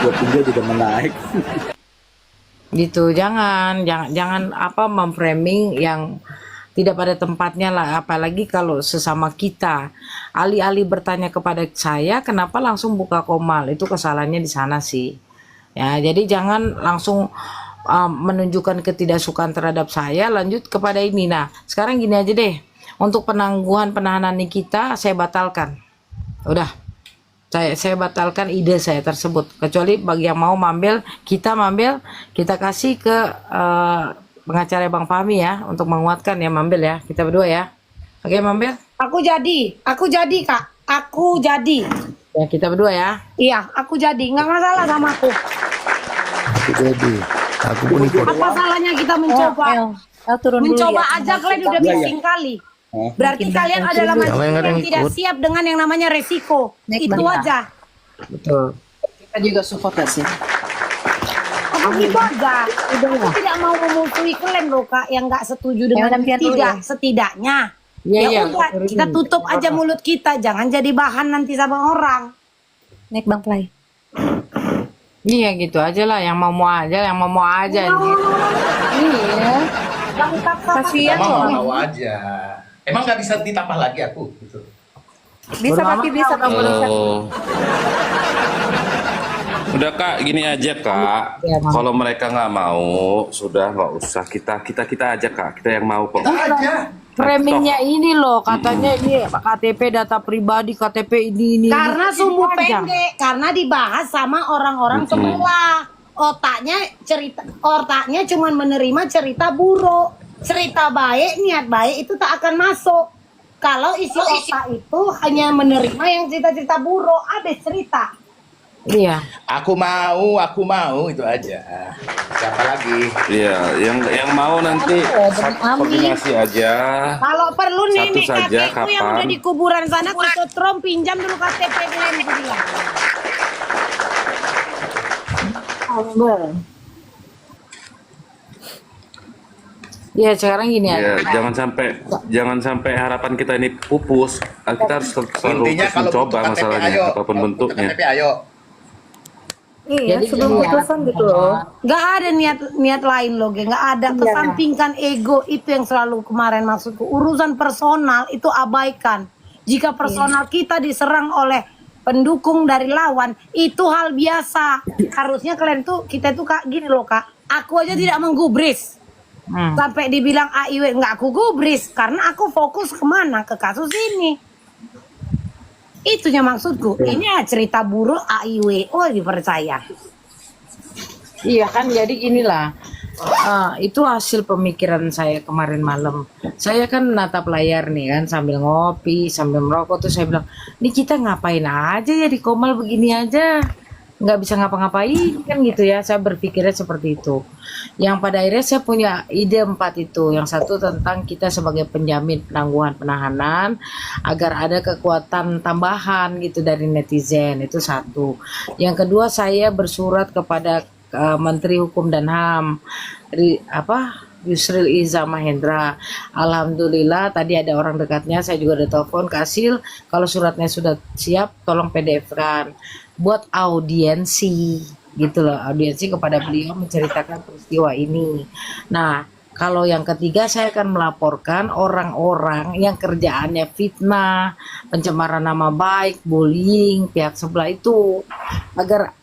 Buat pinjol juga menaik. Gitu, jangan apa memframing yang tidak pada tempatnya lah, apalagi kalau sesama kita. Alih-alih bertanya kepada saya kenapa langsung buka komal, itu kesalahannya di sana sih ya. Jadi jangan langsung menunjukkan ketidaksukaan terhadap saya, lanjut kepada ini. Nah sekarang gini aja deh, untuk penangguhan penahanan Nikita saya batalkan, udah saya batalkan ide saya tersebut, kecuali bagi yang mau mambil, kita kasih ke pengacara Bang Fahmi ya, untuk menguatkan ya, mambil ya, kita berdua ya. Oke mambil? Aku jadi Kak, aku jadi. Ya kita berdua ya. Iya, aku jadi, nggak masalah sama aku. Aku jadi, aku pun ikut. Apa salahnya kita mencoba? Turun dulu Mencoba ya. aja, kalian udah bising kali. Berarti kalian adalah manusia yang tidak siap dengan yang namanya resiko. Itu aja. Betul. Kita juga support gak sih? Aku gitu aja. Aku tidak mau memusuhi kalian loh Kak, yang nggak setuju dengan setidaknya. Ya udah, kita tutup aja mulut kita, jangan jadi bahan nanti sama orang. Naik Bang Play. Iya gitu aja lah, yang mau aja. Iya. Kasihan loh. Mau aja. Emang nggak bisa ditambah lagi aku gitu. Bisa tapi bisa Bang. Oh. Udah Kak, gini aja Kak. Kalau mereka nggak mau, sudah nggak usah kita aja Kak. Kita yang mau kok. Framingnya ini loh, katanya ini KTP data pribadi, KTP ini. Karena sumbu pendek, karena dibahas sama orang-orang sebelah. Otaknya cuman menerima cerita buruk. Cerita baik, niat baik itu tak akan masuk. Kalau isi otak itu hanya menerima yang cerita-cerita buruk, habis cerita. Iya. Aku mau itu aja. Siapa lagi? Iya, yang mau nanti koordinasi aja. Kalau perlu nenek Satu saja, kakekku yang kapan? udah di kuburan sana ke Sotrom, pinjam dulu KTP kalian itu bilang. Ya sekarang gini Ya, aja. jangan sampai harapan kita ini pupus. Kita harus selalu Intinya terus kalau mencoba butuh KTP, masalahnya, ayo. apapun Kalau butuh bentuknya. KTP, ayo. Iya, Jadi sebelum gini ya. putusan gitu loh. Gak ada niat lain loh, geng. Gak ada. Kesampingkan ego, itu yang selalu kemarin maksudku. Urusan personal itu abaikan. Jika personal kita diserang oleh pendukung dari lawan, itu hal biasa. Harusnya kalian tuh, kita tuh Kak, gini loh Kak. Aku aja tidak menggubris. Sampai dibilang AIW, nggak aku gubris. Karena aku fokus kemana? Ke kasus ini. Itunya maksudku. Ini ya cerita buruk AIW. Oh, dipercaya. Iya kan, jadi inilah. Itu hasil pemikiran saya kemarin malam. Saya kan natap layar nih kan, sambil ngopi, sambil merokok. Tuh saya bilang, ini kita ngapain aja ya di Komal begini aja, nggak bisa ngapa-ngapain kan gitu ya. Saya berpikirnya seperti itu. Yang pada akhirnya saya punya ide 4 itu. Yang satu tentang kita sebagai penjamin penangguhan penahanan agar ada kekuatan tambahan gitu dari netizen, itu satu. Yang kedua, saya bersurat kepada Menteri Hukum dan HAM Yusril Iza Mahendra. Alhamdulillah tadi ada orang dekatnya, saya juga ada telepon ke Asil, kalau suratnya sudah siap tolong PDF-kan buat audiensi gitu loh, audiensi kepada beliau menceritakan peristiwa ini. Nah kalau yang ketiga, saya akan melaporkan orang-orang yang kerjaannya fitnah, pencemaran nama baik, bullying pihak sebelah itu,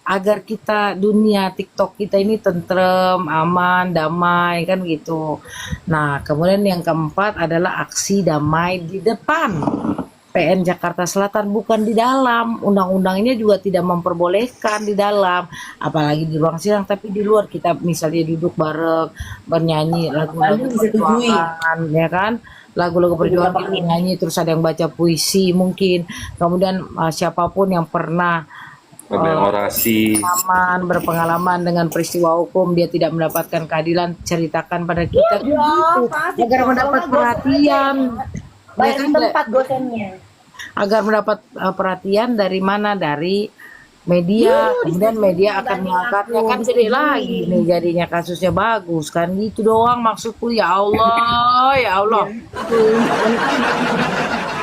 agar kita dunia TikTok kita ini tentrem, aman, damai kan gitu. Nah, kemudian yang keempat adalah aksi damai di depan PN Jakarta Selatan, bukan di dalam. Undang-undangnya juga tidak memperbolehkan di dalam, apalagi di ruang sidang, tapi di luar kita misalnya duduk bareng bernyanyi lagu-lagu perjuangan, ya kan, lagu-lagu perjuangan kita nyanyi, terus ada yang baca puisi mungkin, kemudian siapapun yang pernah orasi berpengalaman dengan peristiwa hukum, dia tidak mendapatkan keadilan, ceritakan pada kita gitu, agar mendapat perhatian. Bayar kan, di tempat dosennya. agar mendapat perhatian dari mana, dari media, kemudian media akan mengangkatnya, kan jadi lagi nih jadinya kasusnya bagus kan, gitu doang maksudku. Ya Allah, ya Allah.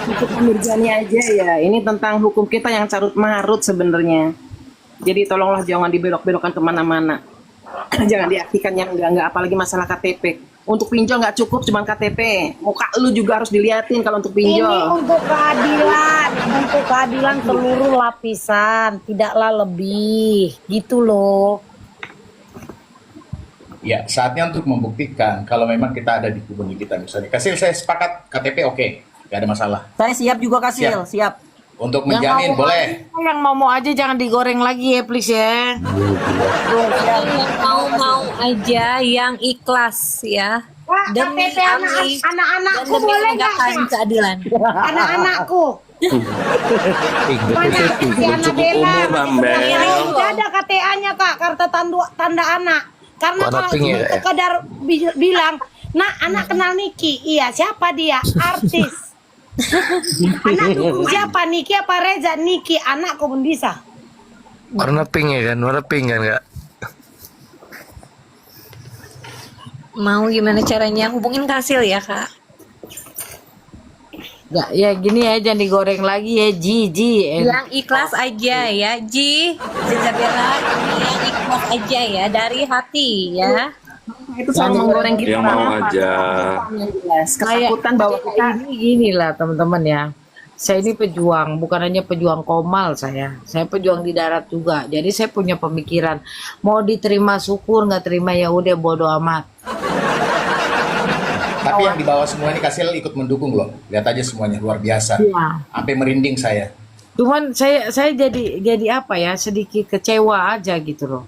Untuk Nurjani aja ya. Ini tentang hukum kita yang carut marut sebenarnya. Jadi tolonglah jangan dibelok-belokkan kemana-mana. Jangan diartikan yang enggak, apalagi masalah KTP. Untuk pinjol nggak cukup cuman KTP. Muka lu juga harus diliatin kalau untuk Ini pinjol. untuk keadilan seluruh lapisan, tidaklah lebih, gitu loh. Ya, saatnya untuk membuktikan kalau memang kita ada di kubu kita misalnya. Kasil, saya sepakat KTP oke, nggak ada masalah. Saya siap juga Kasil, siap. Untuk menjamin boleh. Yang mau aja jangan digoreng lagi ya please ya. Yang mau aja yang ikhlas ya. Wah, Demi KTP anak-anakku demi boleh nggak? menegakkan Kak? keadilan. Anak-anakku. Mana si anak Bella? Udah ada KTA-nya Kak, kartu tanda anak. Karena Warna kalau pink ya, Kak, ya? sekedar bilang, nah anak kenal Niki, iya siapa dia? Artis. Anak dukung siapa? Niki apa Reza? Niki, anakku pun bisa. Warna pink ya kan, warna pink kan Kak. Mau gimana caranya? Hubungin Kasil ya kak. Ya gini ya, jangan digoreng lagi ya Ji. Yang ikhlas aja ya Ji. Zizabella ini yang ikhlas aja ya dari hati ya. Itu selalu menggoreng kita. Yang mau aja. Jelas. Ketakutan bahwa kita ini gini lah teman-teman ya. Saya ini pejuang, bukan hanya pejuang Komal saya pejuang di darat juga. Jadi saya punya pemikiran, mau diterima syukur, nggak terima ya udah bodo amat. Tapi yang di bawah semua ini Kasil ikut mendukung loh. Lihat aja semuanya luar biasa. Iya. Sampai merinding saya. Cuman saya jadi apa ya, sedikit kecewa aja gitu loh.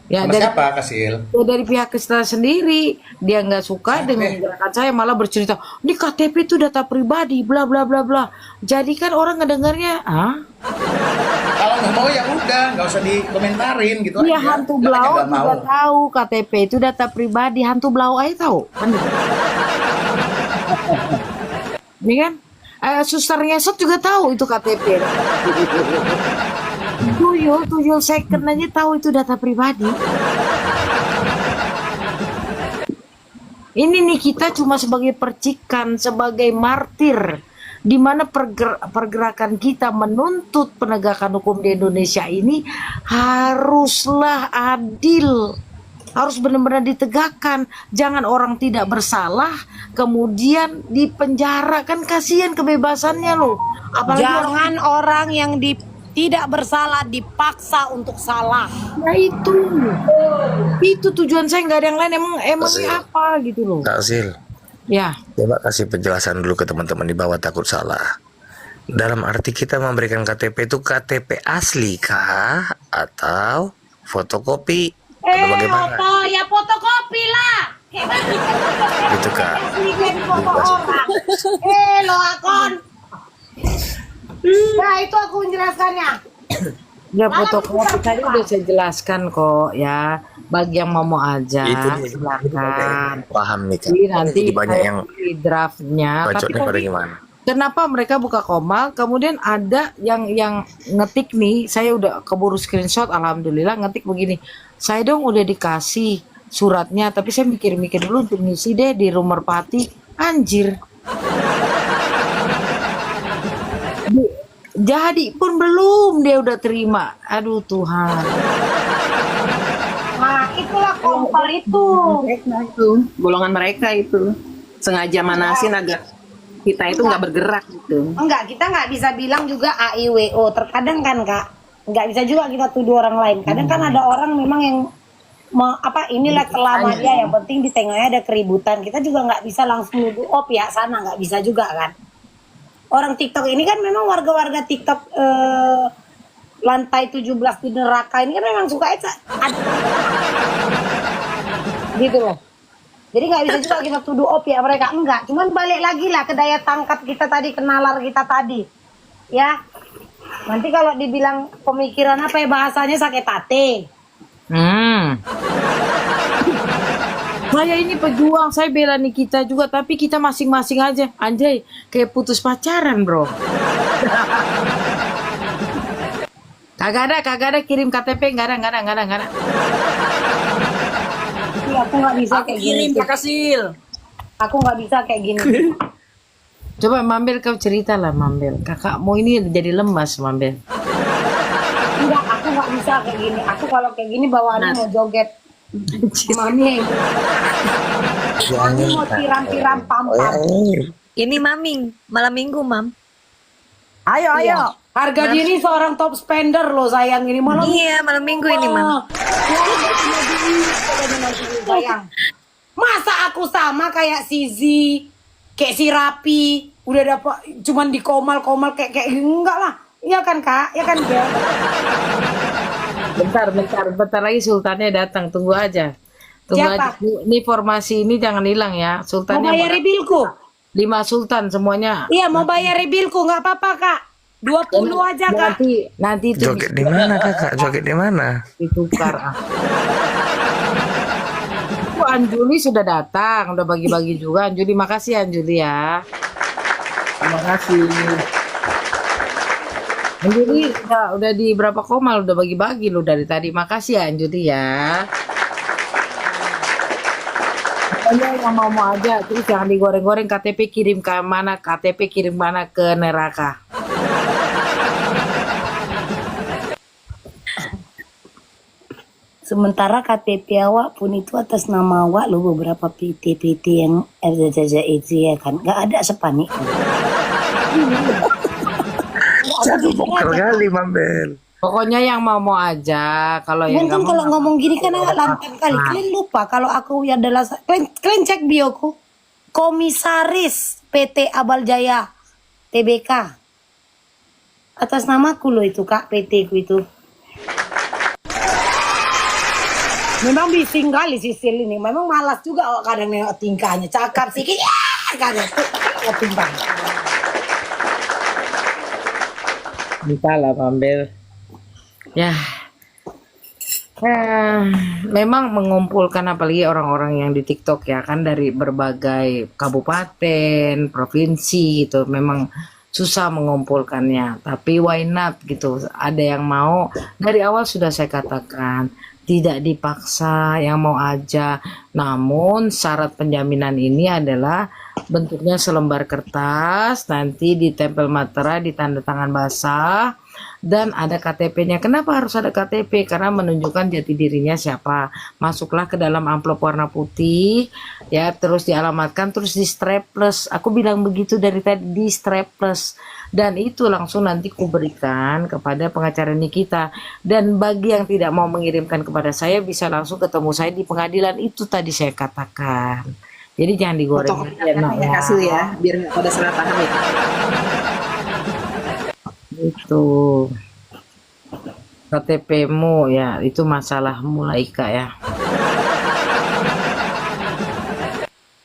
Ya Sama dari, siapa Kasil? ya dari pihak kita sendiri, dia nggak suka dengan gerakan saya, malah bercerita ini KTP itu data pribadi bla bla bla bla. Jadi kan orang ngedengarnya Kalau nggak mau ya udah, nggak usah dikomentarin gitu Iya, aja. hantu Bilangnya blau nggak mau. juga tahu KTP itu data pribadi, hantu blau aja tahu kan. Ini kan suster ngesot juga tahu itu KTP. Tuyul second aja tahu itu data pribadi. Ini nih kita cuma sebagai percikan, sebagai martir, di mana pergerakan kita menuntut penegakan hukum di Indonesia ini haruslah adil, harus benar-benar ditegakkan. Jangan orang tidak bersalah kemudian dipenjara, kan kasihan kebebasannya loh. Apalagi Jangan orang yang tidak bersalah dipaksa untuk salah. Nah itu tujuan saya, nggak ada yang lain. Emangnya apa gitu loh. Kak Sil, Ya, coba kasih penjelasan dulu ke teman-teman di bawah, takut salah. Dalam arti kita memberikan KTP itu KTP asli kah atau fotokopi atau bagaimana? Ya fotokopi lah. Gitu Kak. Lo akon. Nah itu aku menjelaskannya. ya fotokopi tadi udah saya jelaskan kok ya. Bagi yang mau aja Itu dia, silakan. paham nih Kak. Jadi nanti Jadi banyak yang di draftnya. Tapi bacotnya pada tadi gimana? kenapa mereka buka Komal, kemudian ada yang ngetik nih, saya udah keburu screenshot, alhamdulillah, ngetik begini, saya dong udah dikasih suratnya, tapi saya mikir-mikir dulu untuk ngisi deh di rumah Pati. Anjir, jadi pun belum dia udah terima. Aduh Tuhan. Nah itulah kompal itu. golongan mereka itu sengaja manasin agar kita itu nggak bergerak gitu. Enggak, kita nggak bisa bilang juga AIWO. Terkadang kan Kak, nggak bisa juga kita tuduh orang lain. Kadang kan ada orang memang yang inilah kelama dia, yang penting di tengahnya ada keributan. Kita juga nggak bisa langsung nuduh pihak sana, nggak bisa juga kan. Orang TikTok ini kan memang warga-warga TikTok lantai 17 di neraka ini kan memang suka gitu loh. Jadi nggak bisa juga kita tuduh ya mereka, enggak. Cuman balik lagi lah ke daya tangkap kita tadi, kenalar kita tadi. Ya. Nanti kalau dibilang pemikiran apa ya bahasanya sakit hati. Saya ini pejuang, saya bela Nikita juga, tapi kita masing-masing aja. Anjay, kayak putus pacaran, bro. Kagak ada kirim KTP, nggak ada. Iya, aku nggak bisa kayak gini. Kirim Kasil. Aku nggak bisa kayak gini. Coba Mambel kau cerita lah Mambel. Kakakmu ini jadi lemas Mambel. Enggak, aku nggak bisa kayak gini. Aku kalau kayak gini bawaannya mau joget. Mami. Mami mau tiram-tiram pam-pam. Ini maming, malam minggu, Mam. Ayo. Harga diri seorang top spender loh sayang ini malam. Iya, malam minggu ini, Mam. Sayang. Masa aku sama kayak Sizi, kayak si Rapi, udah dapat cuman di komal kayak enggak lah. Iya kan Kak? Iya kan dia? Bentar lagi sultannya datang, tunggu aja. Siapa? Ini formasi ini jangan hilang ya. Mau Sultannya bayar bilku? 5 sultan semuanya. Iya mau bayar bilku nggak apa-apa Kak. 20 aja Kak. Nanti itu Joget di mana kakak? Joget di mana? ditukar. Anjuli sudah datang, udah bagi-bagi juga. Anjuli, makasih Anjuli ya. Terima kasih. Anjuli udah di berapa komal udah bagi-bagi lu dari tadi. Makasih ya Anjuli ya. Pokoknya yang mau aja, terus jangan digoreng-goreng. KTP kirim ke mana? KTP kirim mana ke neraka? Sementara KTP awak pun itu atas nama awak lo beberapa PT yang FZZ itu ya kan. Gak ada sepanik. Satu bongkar kali Mambel. Pokoknya yang mau aja. Kalau yang Kan kalau ngomong gini kan awak lantang kali. Kalian lupa kalau aku adalah kalian cek bioku. Komisaris PT Abal Jaya TBK. Atas namaku loh itu Kak PT ku itu. Memang bising kali Sisil ini. Memang malas juga awak kadang nengok tingkahnya. Cakap sedikit ya kadang timbang. Entahlah Mambel. Ya. Memang mengumpulkan apalagi orang-orang yang di TikTok ya kan dari berbagai kabupaten, provinsi gitu. Memang susah mengumpulkannya. Tapi why not gitu. Ada yang mau. Dari awal sudah saya katakan tidak dipaksa, yang mau aja. Namun syarat penjaminan ini adalah bentuknya selembar kertas, nanti ditempel materai, ditanda tangan basah, dan ada KTP-nya. Kenapa harus ada KTP? Karena menunjukkan jati dirinya siapa. Masuklah ke dalam amplop warna putih, ya, terus dialamatkan, terus di strapless. Aku bilang begitu dari tadi, di strapless. Dan itu langsung nanti kuberikan kepada pengacara Nikita. Dan bagi yang tidak mau mengirimkan kepada saya, bisa langsung ketemu saya di pengadilan. Itu tadi saya katakan. Jadi jangan digoreng. Kasih ya, biar nggak pada salah paham ya. Itu KTP-mu ya, itu masalahmu lah Ika ya.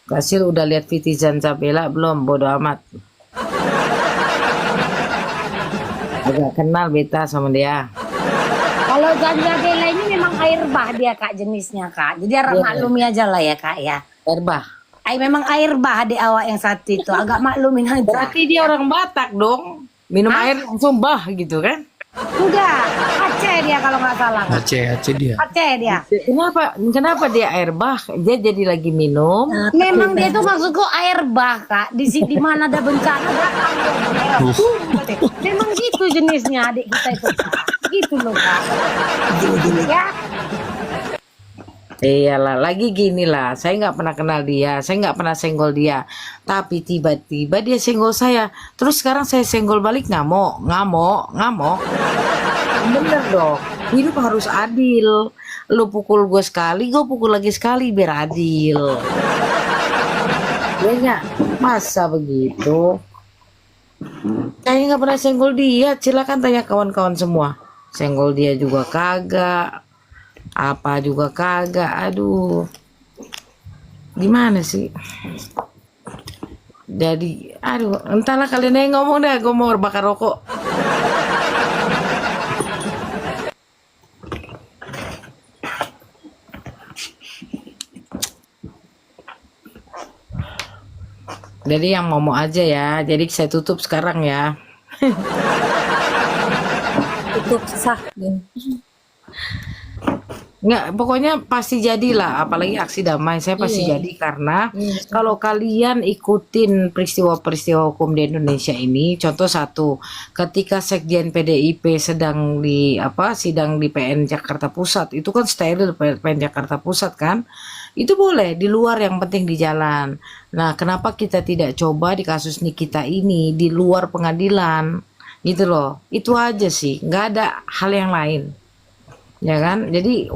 Kasil udah lihat Viti Zanzabela belum? Bodo amat. Agak kenal beta sama dia. Kalau Zanzabela ini memang air bah dia Kak jenisnya Kak. Jadi harap maklumi aja lah ya Kak ya. Air bah. Memang air bah di awak yang satu itu. Agak maklumin aja. Berarti dia orang Batak dong. Minum air langsung bah gitu kan? Enggak. Aceh dia kalau nggak salah. Aceh dia. Aceh dia. Kenapa dia air bah? Dia jadi lagi minum. Memang dia itu maksudku air bah Kak. Di mana ada bencana datang. Memang gitu jenisnya adik kita itu Kak. Gitu loh Kak. Ya. Iyalah, lagi gini lah. Saya nggak pernah kenal dia, saya nggak pernah senggol dia. Tapi tiba-tiba dia senggol saya. Terus sekarang saya senggol balik, ngamuk. Bener dong. Hidup harus adil. Lu pukul gue sekali, gue pukul lagi sekali biar adil. Dia masa begitu? Saya nggak pernah senggol dia. Silakan tanya kawan-kawan semua. Senggol dia juga kagak. Apa juga kagak. Aduh, gimana sih? Jadi aduh, entahlah kalian yang ngomong dah. Gue mau bakar rokok. Jadi yang mau aja ya. Jadi saya tutup sekarang ya. Tutup sah. Nggak, pokoknya pasti jadilah, apalagi aksi damai. Saya pasti Iya. jadi karena kalau kalian ikutin peristiwa-peristiwa hukum di Indonesia ini, contoh satu, ketika Sekjen PDIP sedang sidang di PN Jakarta Pusat, itu kan steril PN Jakarta Pusat kan, itu boleh di luar, yang penting di jalan. Nah, kenapa kita tidak coba di kasus Nikita ini di luar pengadilan, gitu loh? Itu aja sih, nggak ada hal yang lain. Ya kan, jadi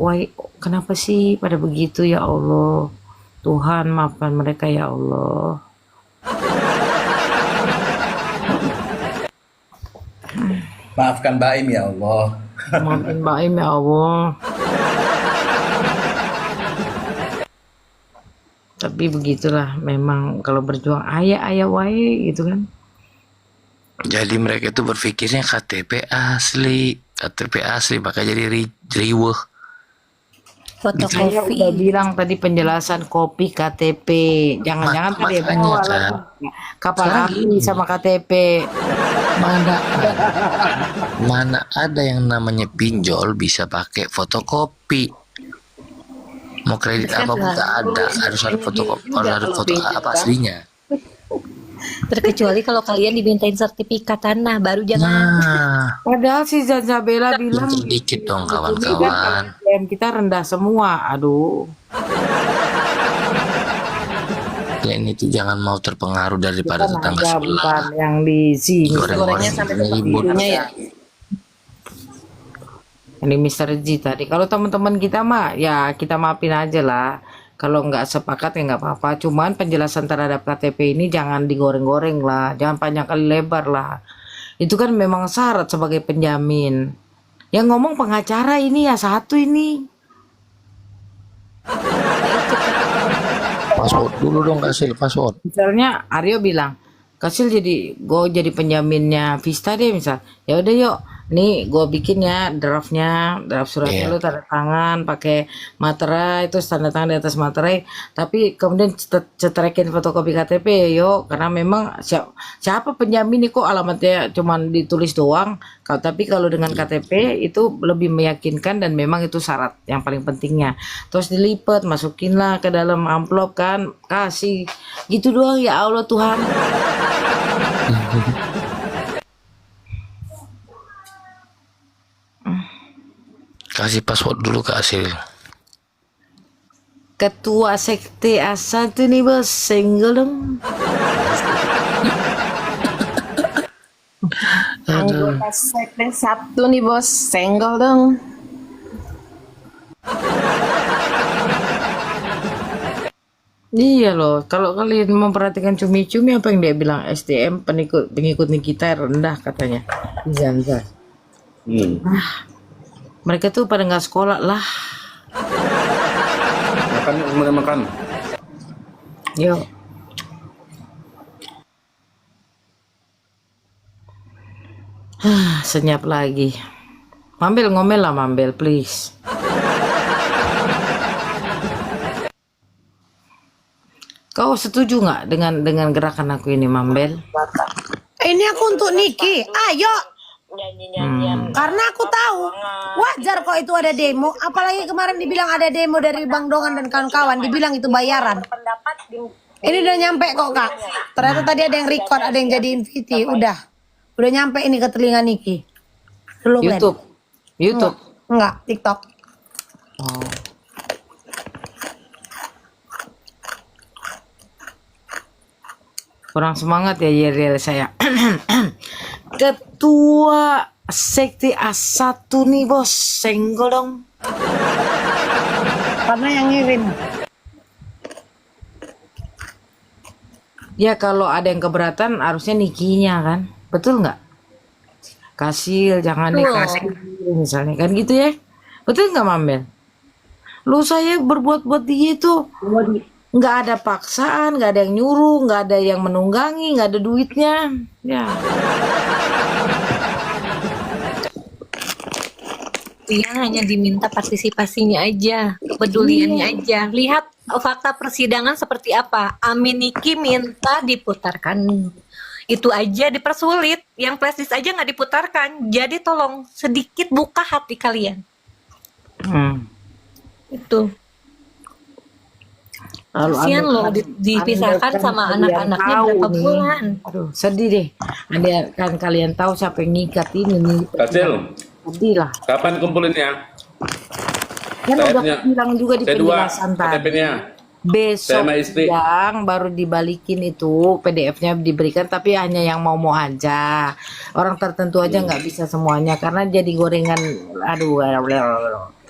kenapa sih pada begitu, ya Allah, Tuhan maafkan mereka ya Allah. Maafkan Baim ya Allah. Maafin Mbak Im ya Allah. Tapi begitulah memang, kalau berjuang ayah wae gitu kan. Jadi mereka itu berpikirnya KTP asli, maka jadi riweuh. Saya udah bilang tadi penjelasan kopi KTP, jangan-jangan tadi bawa lagi kapal api sama KTP. Mana ada yang namanya pinjol bisa pakai fotokopi. Mau kredit apa pun tak ada, harus ada fotokopi, harus foto apa aslinya. Terkecuali kalau kalian dimintain sertifikat tanah, baru jangan. Nah, Padahal si Zanzabela bilang dikit dong kawan-kawan. SDM kita rendah semua. Aduh. Kalian itu jangan mau terpengaruh daripada Bukan tetangga ada, sebelah. bukan yang di sini. Goreng-goreng ribut. ya. Ini Mr. G tadi. Kalau teman-teman kita mah ya kita maafin aja lah. Kalau nggak sepakat ya nggak apa-apa. Cuman penjelasan terhadap KTP ini jangan digoreng-goreng lah. Jangan panjang kali lebar lah. Itu kan memang syarat sebagai penjamin. Yang ngomong pengacara ini ya satu ini. Password dulu dong, kasih password. Misalnya Aryo bilang, Kasil jadi gue jadi penjaminnya Vista deh misal. Ya udah yuk, nih gue bikin ya draft suratnya, lu tanda tangan pakai materai, itu tanda tangan di atas materai, tapi kemudian cetrekin fotokopi KTP yuk, karena memang siapa penjamin nih, kok alamatnya cuman ditulis doang. Tapi kalau dengan KTP itu lebih meyakinkan dan memang itu syarat yang paling pentingnya. Terus dilipat, masukinlah ke dalam amplop kan, kasih gitu doang. Ya Allah Tuhan. Kasih password dulu ke Asil. Ketua Sekte A1 nih bos, senggol dong. Anggota sekte 1 nih bos, senggol dong. Iya loh, kalau kalian memperhatikan cumi-cumi apa yang dia bilang, SDM pengikut Nikita rendah katanya di Zanza. Mereka tuh pada nggak sekolah lah. Makan. Yuk. Senyap lagi. Mambel ngomel lah Mambel, please. Kau setuju nggak dengan gerakan aku ini, Mambel? Ini aku untuk Niki. Ayo. Karena aku tahu wajar kok itu ada demo. Apalagi kemarin dibilang ada demo dari Bang Dongan dan kawan-kawan. Dibilang itu bayaran. Ini udah nyampe kok Kak. Ternyata tadi ada yang record, ada yang jadi inviti. Udah nyampe ini ke telinga Niki. Belum kan? YouTube. Enggak, TikTok. Oh. Kurang semangat ya Yeriel saya. Ketua Sekte A1 nih bos, senggol dong. Karena yang ngirim. Ya kalau ada yang keberatan harusnya Nikinya kan, betul nggak? Kasil jangan dikasih misalnya kan gitu ya, betul nggak Mambel? Lu saya berbuat dia itu nggak ada paksaan, nggak ada yang nyuruh, nggak ada yang menunggangi, nggak ada duitnya, ya. Dia hanya diminta partisipasinya aja. kepeduliannya aja. Lihat fakta persidangan seperti apa. Aminiki minta diputarkan. Itu aja dipersulit. Yang flashdisk aja nggak diputarkan. Jadi tolong sedikit buka hati kalian. Itu. Kasihan loh dipisahkan sama anak-anaknya berapa bulan. Aduh, sedih deh. Anda kan kalian tahu siapa yang ngikat ini nih. Kacil, Sedih lah. kapan kumpulinnya? Kan Saya udah punya bilang juga di T2 penjelasan tadi. KTP-nya. Besok Sama istri. yang baru dibalikin itu PDF-nya diberikan, tapi hanya yang mau aja. Orang tertentu aja nggak bisa semuanya karena jadi gorengan. Aduh.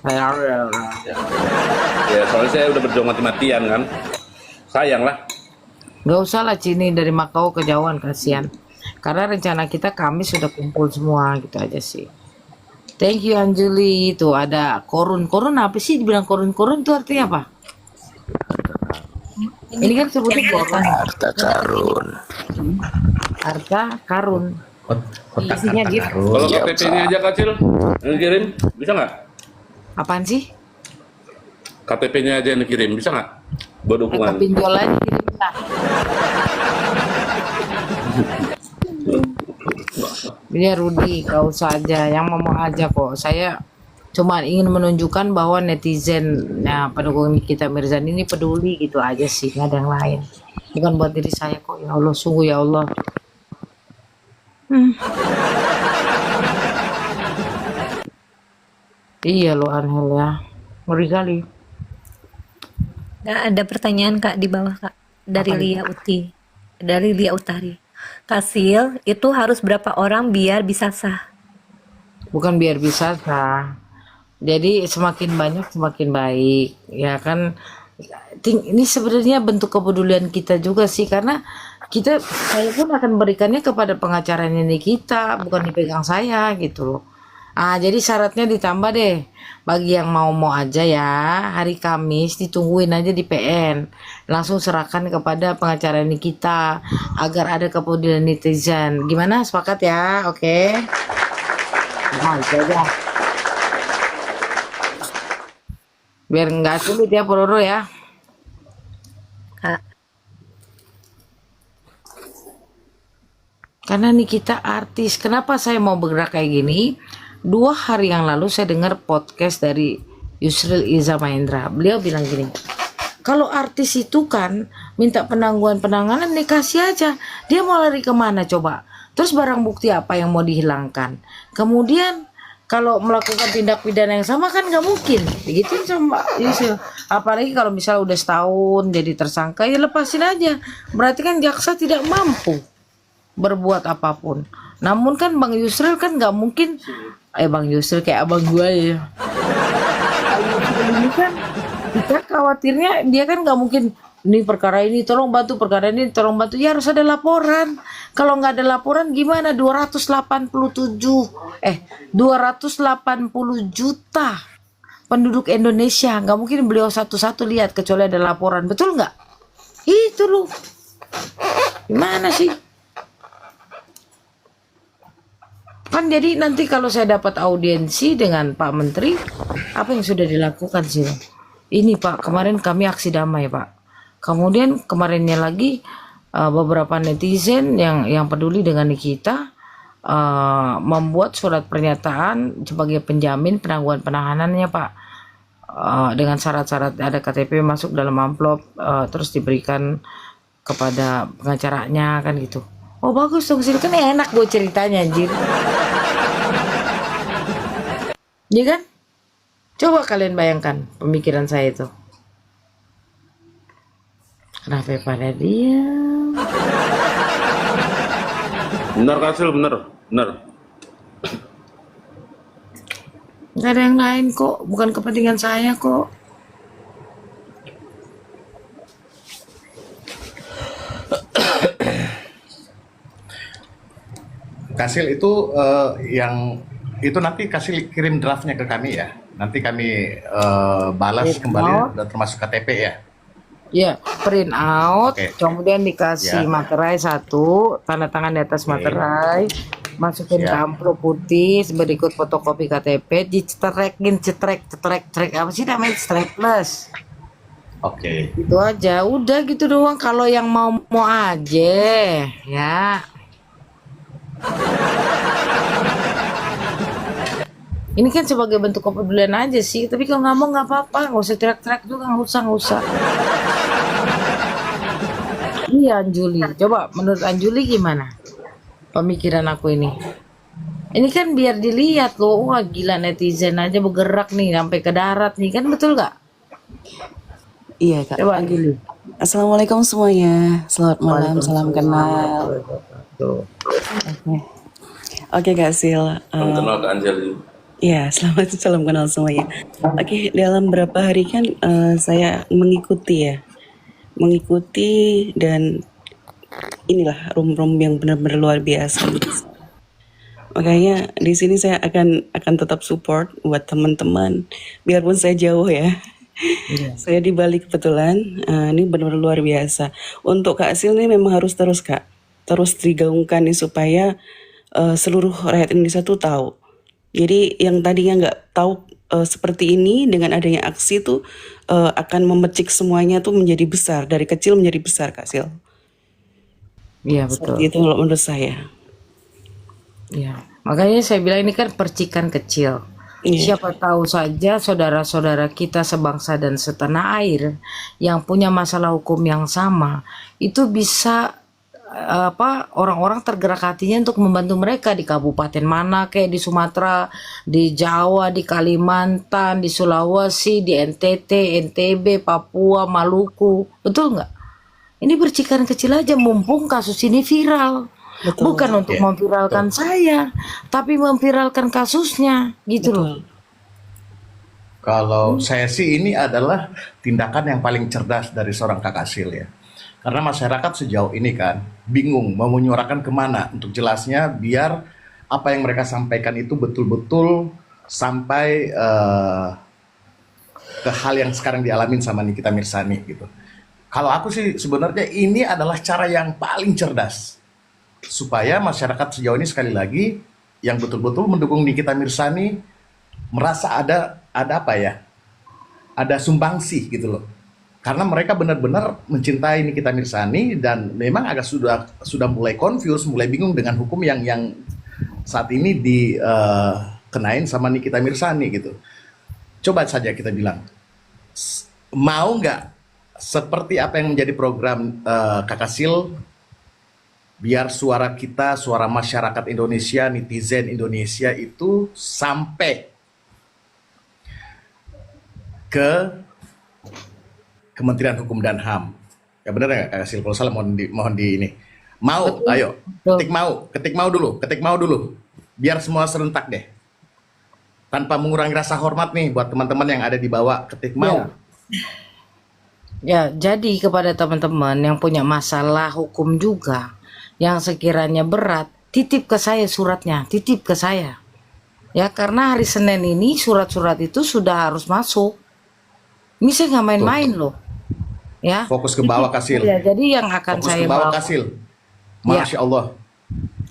Ya soalnya saya udah berjuang mati-matian kan. Sayang lah. Nggak usah lah Cini dari Makau kejauhan, kasihan. Karena rencana kita Kamis sudah kumpul semua gitu aja sih. Thank you Anjuli. Itu ada korun. Korun apa sih dibilang korun? Korun itu artinya apa? Ini kan sebutnya korun. Harta karun. Harta karun. Isinya gitu. Kalau KTP-nya aja Kacil, yang kirim bisa nggak? Apaan sih? KTP-nya aja yang kirim bisa nggak? Buat dukungan. Pinjol aja kirim lah. Dia Rudi, kau saja yang mau aja kok. Saya cuma ingin menunjukkan bahwa netizen, nah pendukung kita Mirzani ini peduli gitu aja sih, nggak ada yang lain. Bukan buat diri saya kok. Ya Allah, sungguh ya Allah. Iya lo Anhel ya, ngeri kali. Nggak ada pertanyaan Kak di bawah Kak. Dari Lia Uti. Dari Lia Utari. Kasil itu harus berapa orang biar bisa sah? Bukan biar bisa sah. Jadi semakin banyak semakin baik, ya kan. Ini sebenarnya bentuk kepedulian kita juga sih, karena saya pun akan berikannya kepada pengacara ini kita, bukan dipegang saya gitu loh. Jadi syaratnya ditambah deh. Bagi yang mau aja ya, hari Kamis ditungguin aja di PN. Langsung serahkan kepada pengacara ini kita agar ada kepedulian netizen. Gimana? Sepakat ya? Oke. Nah, itu aja. Biar nggak sulit ya Pororo ya. Kak. Karena nih kita artis. Kenapa saya mau bergerak kayak gini? 2 hari yang lalu saya dengar podcast dari Yusril Iza Mahendra. Beliau bilang gini, kalau artis itu kan minta penangguhan-penanganan dikasih aja. Dia mau lari kemana coba? Terus barang bukti apa yang mau dihilangkan? Kemudian kalau melakukan tindak pidana yang sama kan nggak mungkin. Begitu sama Yusril. Apalagi kalau misalnya udah setahun jadi tersangka, ya lepasin aja. Berarti kan jaksa tidak mampu berbuat apapun. Namun kan Bang Yusril kan nggak mungkin, Bang Yusril kayak abang gua ya. Ini kan kita khawatirnya dia kan nggak mungkin ini perkara ini tolong bantu, perkara ini tolong bantu, ya harus ada laporan. Kalau nggak ada laporan gimana? 280 juta penduduk Indonesia, nggak mungkin beliau satu-satu lihat kecuali ada laporan, betul nggak? Itu loh, gimana sih? Kan jadi nanti kalau saya dapat audiensi dengan Pak Menteri, apa yang sudah dilakukan sih? Ini Pak, kemarin kami aksi damai Pak. Kemudian kemarinnya lagi beberapa netizen yang peduli dengan kita membuat surat pernyataan sebagai penjamin penangguhan penahanannya Pak. Dengan syarat-syarat ada KTP masuk dalam amplop, terus diberikan kepada pengacaranya kan gitu. Oh bagus dong sih, kan enak gue ceritanya anjir. Ya kan? Coba kalian bayangkan pemikiran saya itu. Kenapa pada diam? Benar Kasil, benar. Gak ada yang lain kok, bukan kepentingan saya kok. Kasil itu yang itu nanti kasih kirim draftnya ke kami ya. Nanti kami balas kembali dan termasuk KTP ya. Ya, print out, kemudian dikasih materai 1, tanda tangan di atas materai, masukin ke amplop putih, berikut fotokopi KTP, dicetrekin, cetrek, apa sih namanya, staples. Oke. Itu aja, udah gitu doang. Kalau yang mau aja, ya. Ini kan sebagai bentuk kepedulian aja sih. Tapi kalau nggak mau nggak apa-apa, nggak usah teriak-teriak juga, nggak usah. Iya Anjuli, coba menurut Anjuli gimana pemikiran aku ini? Ini kan biar dilihat loh, wah gila netizen aja bergerak nih sampai ke darat nih, kan betul nggak? Iya Kak. Coba Anjuli. Assalamualaikum semuanya. Selamat malam, salam kenal. Oke Kak Sil. Salam kenal ke Anjali. Ya, selamat salam kenal semuanya. Oke, dalam beberapa hari kan saya mengikuti dan inilah room yang benar-benar luar biasa. Makanya di sini saya akan tetap support buat teman-teman, biarpun saya jauh ya. Saya di Bali kebetulan, ini benar-benar luar biasa. Untuk Kak Sil ini memang harus terus Kak, terus digaungkan nih supaya seluruh rakyat Indonesia tuh tahu. Jadi yang tadinya nggak tahu seperti ini, dengan adanya aksi tuh akan memecik semuanya tuh menjadi besar, dari kecil menjadi besar Kak Sil. Iya betul. Seperti itu kalau menurut saya. Ya, makanya saya bilang ini kan percikan kecil. Siapa tahu saja saudara-saudara kita sebangsa dan setanah air yang punya masalah hukum yang sama, itu bisa orang-orang tergerak hatinya untuk membantu mereka di kabupaten mana, kayak di Sumatera, di Jawa, di Kalimantan, di Sulawesi, di NTT, NTB, Papua, Maluku. Betul nggak? Ini percikan kecil aja, mumpung kasus ini viral. Betul. Bukan untuk memviralkan saya, tapi memviralkan kasusnya, gitu loh. Kalau saya sih ini adalah tindakan yang paling cerdas dari seorang Kakak Sil ya. Karena masyarakat sejauh ini kan bingung mau menyuarakan kemana untuk jelasnya, biar apa yang mereka sampaikan itu betul-betul sampai ke hal yang sekarang dialamin sama Nikita Mirzani gitu. Kalau aku sih sebenarnya ini adalah cara yang paling cerdas supaya masyarakat sejauh ini, sekali lagi, yang betul-betul mendukung Nikita Mirzani merasa ada apa ya, ada sumbangsi gitu loh. Karena mereka benar-benar mencintai Nikita Mirzani dan memang agak sudah mulai confused, mulai bingung dengan hukum yang saat ini dikenain sama Nikita Mirzani gitu. Coba saja kita bilang, mau nggak seperti apa yang menjadi program Kakak Sil, biar suara kita, suara masyarakat Indonesia, netizen Indonesia itu sampai ke Kementerian Hukum dan HAM. Ya benar nggak Kak Sil? Kalau salah mohon di ini. Mau, ayo. Ketik mau dulu. Biar semua serentak deh. Tanpa mengurangi rasa hormat nih buat teman-teman yang ada di bawah, ketik mau. Ya, jadi kepada teman-teman yang punya masalah hukum juga, yang sekiranya berat, titip ke saya suratnya, titip ke saya. Ya, karena hari Senin ini surat-surat itu sudah harus masuk. Ini saya nggak main-main loh. Ya. Fokus ke bawah Kak Sil. Ya, jadi yang akan fokus saya ke bawah bawa. Kak Sil. Masya Allah.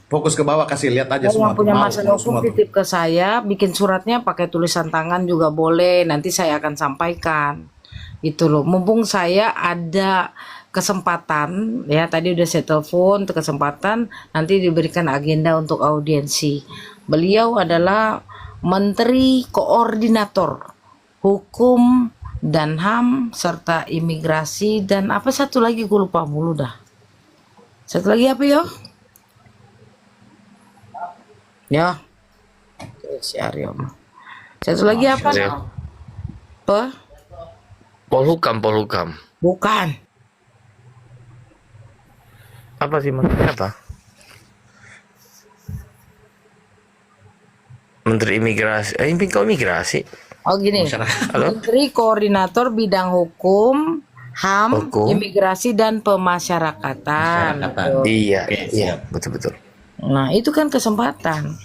Fokus ke bawah Kak Sil, lihat aja semua. Yang punya masalah hukum titip ke saya, bikin suratnya pakai tulisan tangan juga boleh. Nanti saya akan sampaikan. Itu loh. Mumpung saya ada kesempatan, ya tadi udah saya telepon untuk kesempatan, nanti diberikan agenda untuk audiensi. Beliau adalah Menteri Koordinator Hukum dan HAM serta Imigrasi dan apa satu lagi gue lupa mulu dah. Satu lagi apa yo? Ya. Si Aryo. Satu lagi apa? Apa? Polhukam. Bukan. Apa sih maksudnya apa? Menteri Imigrasi. Kok imigrasi? Oh gini, Menteri Koordinator Bidang Hukum, HAM, Imigrasi dan Pemasyarakatan. Iya, betul. Nah itu kan kesempatan.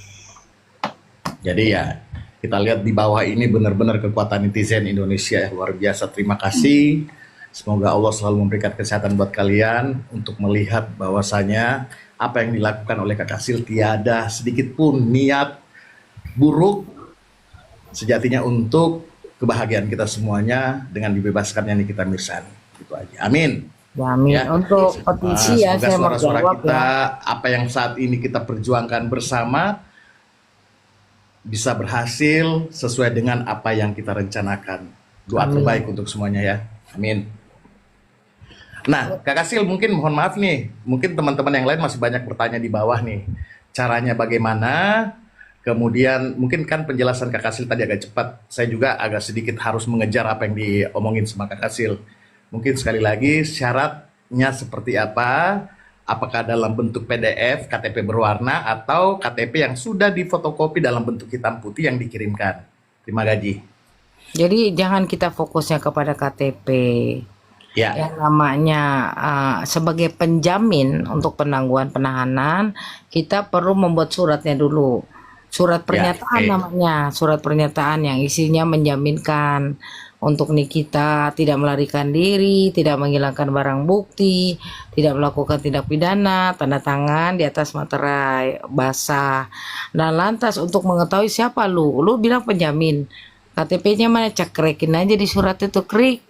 Jadi ya kita lihat di bawah ini benar-benar kekuatan netizen Indonesia luar biasa. Terima kasih. Semoga Allah selalu memberikan kesehatan buat kalian untuk melihat bahwasanya apa yang dilakukan oleh Kak Kasil tiada sedikit pun niat buruk, sejatinya untuk kebahagiaan kita semuanya dengan dibebaskannya Nikita Mirzani. Itu aja. Amin. Ya, amin. Ya. Untuk petisi ya, Semoga saya mau suara-suara jawab kita, ya. apa yang saat ini kita perjuangkan bersama, bisa berhasil sesuai dengan apa yang kita rencanakan. Doa Amin. terbaik untuk semuanya ya. Amin. Nah, Kak Kasil mungkin mohon maaf nih, mungkin teman-teman yang lain masih banyak bertanya di bawah nih. Caranya bagaimana? Kemudian mungkin kan penjelasan Kak Kasil tadi agak cepat. Saya juga agak sedikit harus mengejar apa yang diomongin sama Kak Kasil. Mungkin sekali lagi syaratnya seperti apa? Apakah dalam bentuk PDF, KTP berwarna, atau KTP yang sudah difotokopi dalam bentuk hitam putih yang dikirimkan? Terima gaji. Jadi jangan kita fokusnya kepada KTP. Ya. Yang namanya sebagai penjamin untuk penangguhan penahanan, kita perlu membuat suratnya dulu. Surat pernyataan oke. namanya, surat pernyataan yang isinya menjaminkan untuk Nikita tidak melarikan diri, tidak menghilangkan barang bukti, tidak melakukan tindak pidana, tanda tangan di atas materai basah. Dan lantas untuk mengetahui siapa lu bilang penjamin. KTP-nya mana, cekrekin aja di surat itu, krik.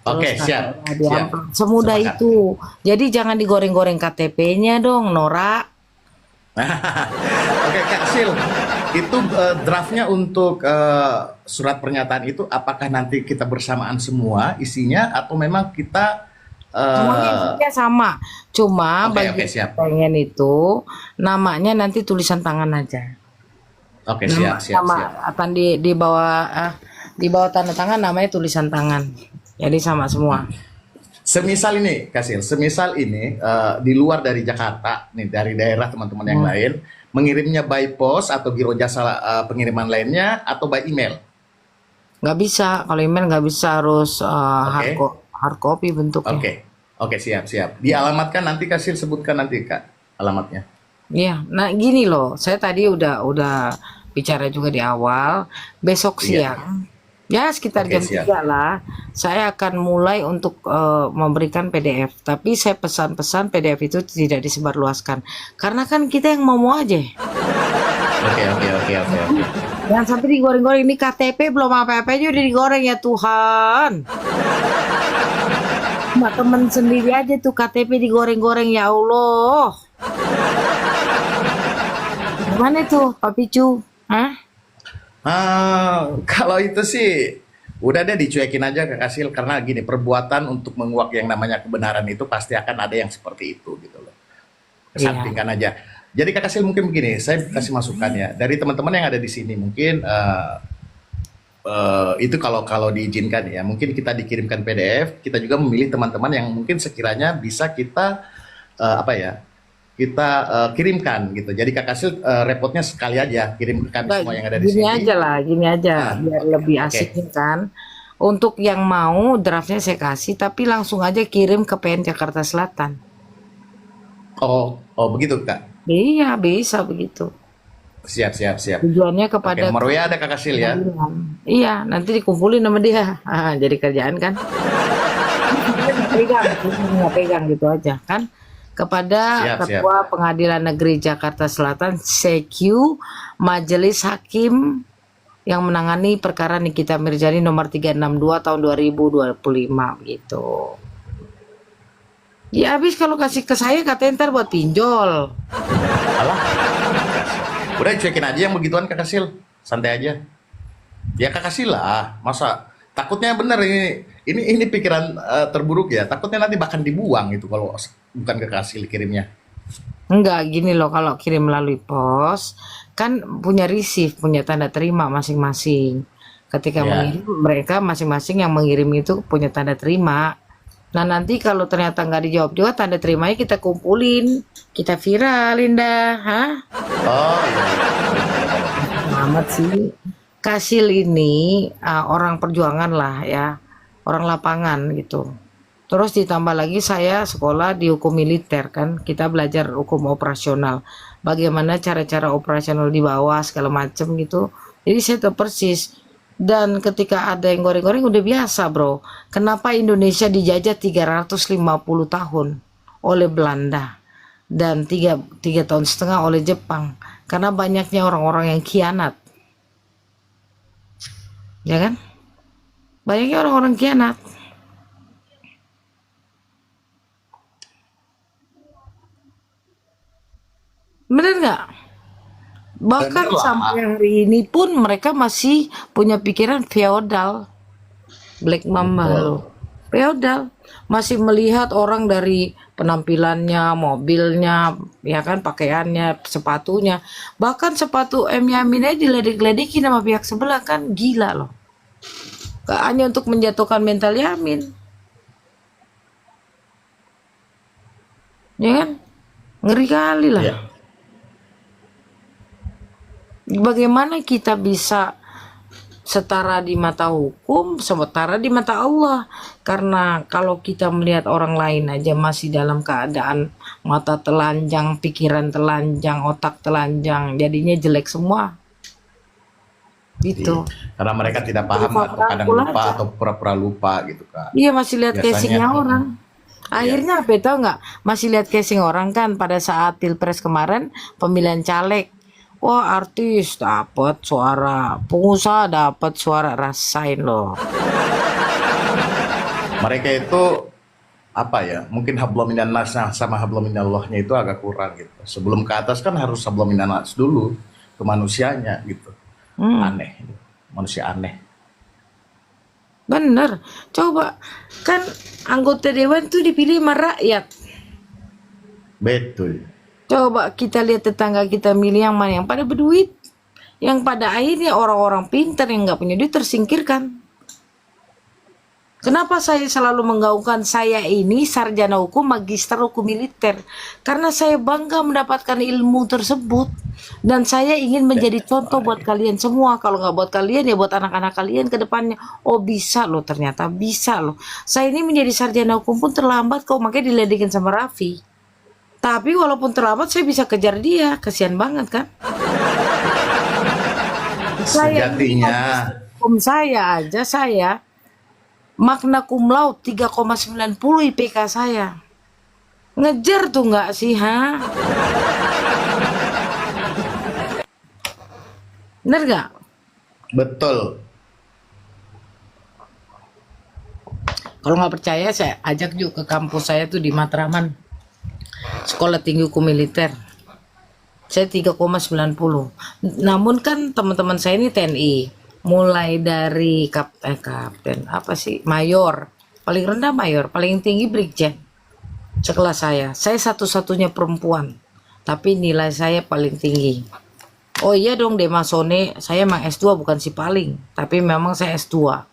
Oke, Terus siap, di siap. amplop. Semudah Sepakat. itu. Jadi jangan digoreng-goreng KTP-nya dong, Nora. Oke, Kak Sil, itu draftnya untuk surat pernyataan itu apakah nanti kita bersamaan semua isinya atau memang kita Semuanya isinya sama. Cuma Oke, bagi oke, siap. pengen itu namanya nanti tulisan tangan aja. Oke, siap, siap, Nama siap. akan di bawah tanda tangan namanya tulisan tangan. Jadi sama semua. Semisal ini, Kasil, semisal ini di luar dari Jakarta, nih dari daerah teman-teman yang lain, mengirimnya by post atau giro jasa pengiriman lainnya atau by email. Nggak bisa, kalau email nggak bisa, harus hard copy bentuknya. Oke, siap, siap. Dialamatkan nanti Kasil sebutkan nanti Kak alamatnya. Iya, nah gini loh, saya tadi udah bicara juga di awal, besok Iya. siang, ya sekitar Oke, jam siap. 3 lah, saya akan mulai untuk memberikan PDF. Tapi saya pesan-pesan PDF itu tidak disebarluaskan, karena kan kita yang mau aja. Oke. Jangan sampai digoreng-goreng, ini KTP belum apa-apanya udah digoreng ya Tuhan. Cuma temen sendiri aja tuh KTP digoreng-goreng, ya Allah. Gimana tuh Pak Picu? Hah? Kalau itu sih udah deh dicuekin aja Kak Kasil, karena gini, perbuatan untuk menguak yang namanya kebenaran itu pasti akan ada yang seperti itu gitu loh. Kesampingkan aja. Jadi Kak Kasil mungkin begini, saya kasih masukan ya dari teman-teman yang ada di sini, mungkin itu kalau diizinkan ya, mungkin kita dikirimkan PDF, kita juga memilih teman-teman yang mungkin sekiranya bisa kita kita kirimkan gitu. Jadi Kak Kasil repotnya sekali aja kirimkan semua yang ada di Gini sini. aja lah, gini aja biar lebih asiknya kan. Untuk yang mau draftnya saya kasih, tapi langsung aja kirim ke PN Jakarta Selatan. Oh begitu Kak. Iya bisa begitu. Siap. Tujuannya kepada Oke, nomor WA ada Kak Kasil ya. Iya, nanti dikumpulin sama dia. Jadi kerjaan kan. Nggak pegang gitu aja kan. Kepada Siap. Ketua Pengadilan Negeri Jakarta Selatan, CQ, Majelis Hakim yang menangani perkara Nikita Mirzani nomor 362 tahun 2025 gitu. Ya habis kalau kasih ke saya katanya ntar buat pinjol. Alah. Udah cuekin aja yang begituan Kak Kasil. Santai aja. Ya Kak Kasil lah. Masa takutnya bener ini pikiran terburuk ya. Takutnya nanti bahkan dibuang itu kalau bukan ke Kak Kasil kirimnya. Enggak, gini loh, kalau kirim melalui pos kan punya receipt, punya tanda terima masing-masing. Ketika Ya. mengirim, mereka masing-masing yang mengirim itu punya tanda terima. Nah nanti kalau ternyata nggak dijawab juga, tanda terimanya kita kumpulin, kita viralin dah, hah? Oh iya. Amat sih. Kasil ini orang perjuangan lah ya, orang lapangan gitu. Terus ditambah lagi saya sekolah di hukum militer kan, kita belajar hukum operasional, bagaimana cara-cara operasional di bawah segala macam gitu. Jadi saya tahu persis Dan ketika ada yang goreng-goreng udah biasa bro. Kenapa Indonesia dijajah 350 tahun oleh Belanda dan 3 tahun setengah oleh Jepang? Karena banyaknya orang-orang yang khianat. Ya kan? Banyaknya orang-orang khianat. Bener nggak? Bahkan Bener lah. sampai hari ini pun mereka masih punya pikiran feodal. Black Mamba loh. Feodal. Masih melihat orang dari penampilannya, mobilnya, ya kan, pakaiannya, sepatunya. Bahkan sepatu M. Yamin aja diledek-ledekin sama pihak sebelah, kan gila loh. Hanya untuk menjatuhkan mental Yamin. Ya kan? Ngeri kali lah. Ya. Bagaimana kita bisa setara di mata hukum, setara di mata Allah? Karena kalau kita melihat orang lain aja masih dalam keadaan mata telanjang, pikiran telanjang, otak telanjang, jadinya jelek semua. Gitu. Karena mereka tidak paham atau kadang lupa atau pura-pura lupa gitu kan. Iya, masih lihat Biasanya, casingnya orang. Akhirnya apa tahu nggak? Masih lihat casing orang kan pada saat pilpres kemarin pemilihan caleg. Wah, artis dapat suara, pengusaha dapat suara, rasain loh. Mereka itu apa ya? Mungkin hablum minannas sama hablum minallahnya itu agak kurang gitu. Sebelum ke atas kan harus hablum minannas dulu ke manusianya gitu. Aneh, manusia aneh. Bener, coba kan anggota dewan tuh dipilih sama rakyat. Betul. Coba kita lihat tetangga kita milih yang mana, yang pada berduit, yang pada akhirnya orang-orang pintar yang nggak punya duit tersingkirkan. Kenapa saya selalu menggaungkan saya ini sarjana hukum, magister hukum militer? Karena saya bangga mendapatkan ilmu tersebut dan saya ingin menjadi contoh buat kalian semua. Kalau nggak buat kalian ya buat anak-anak kalian ke depannya. Oh bisa loh, ternyata bisa loh. Saya ini menjadi sarjana hukum pun terlambat kok, makanya diledekin sama Raffi. Tapi walaupun terlambat saya bisa kejar dia, kasihan banget kan? Sejatinya Hukum saya aja saya magna cum laude 3,90 IPK saya. Ngejar tuh nggak sih, ha? Bener nggak? betul. Kalau nggak percaya saya ajak juga ke kampus saya tuh di Matraman, Sekolah Tinggi Hukum Militer. Saya 3,90. Namun kan teman-teman saya ini TNI. Mulai dari kapten apa sih, mayor, paling rendah mayor, paling tinggi brigjen sekelas saya satu-satunya perempuan tapi nilai saya paling tinggi. Oh iya dong, Demasone saya emang S2 bukan si paling, tapi memang saya S2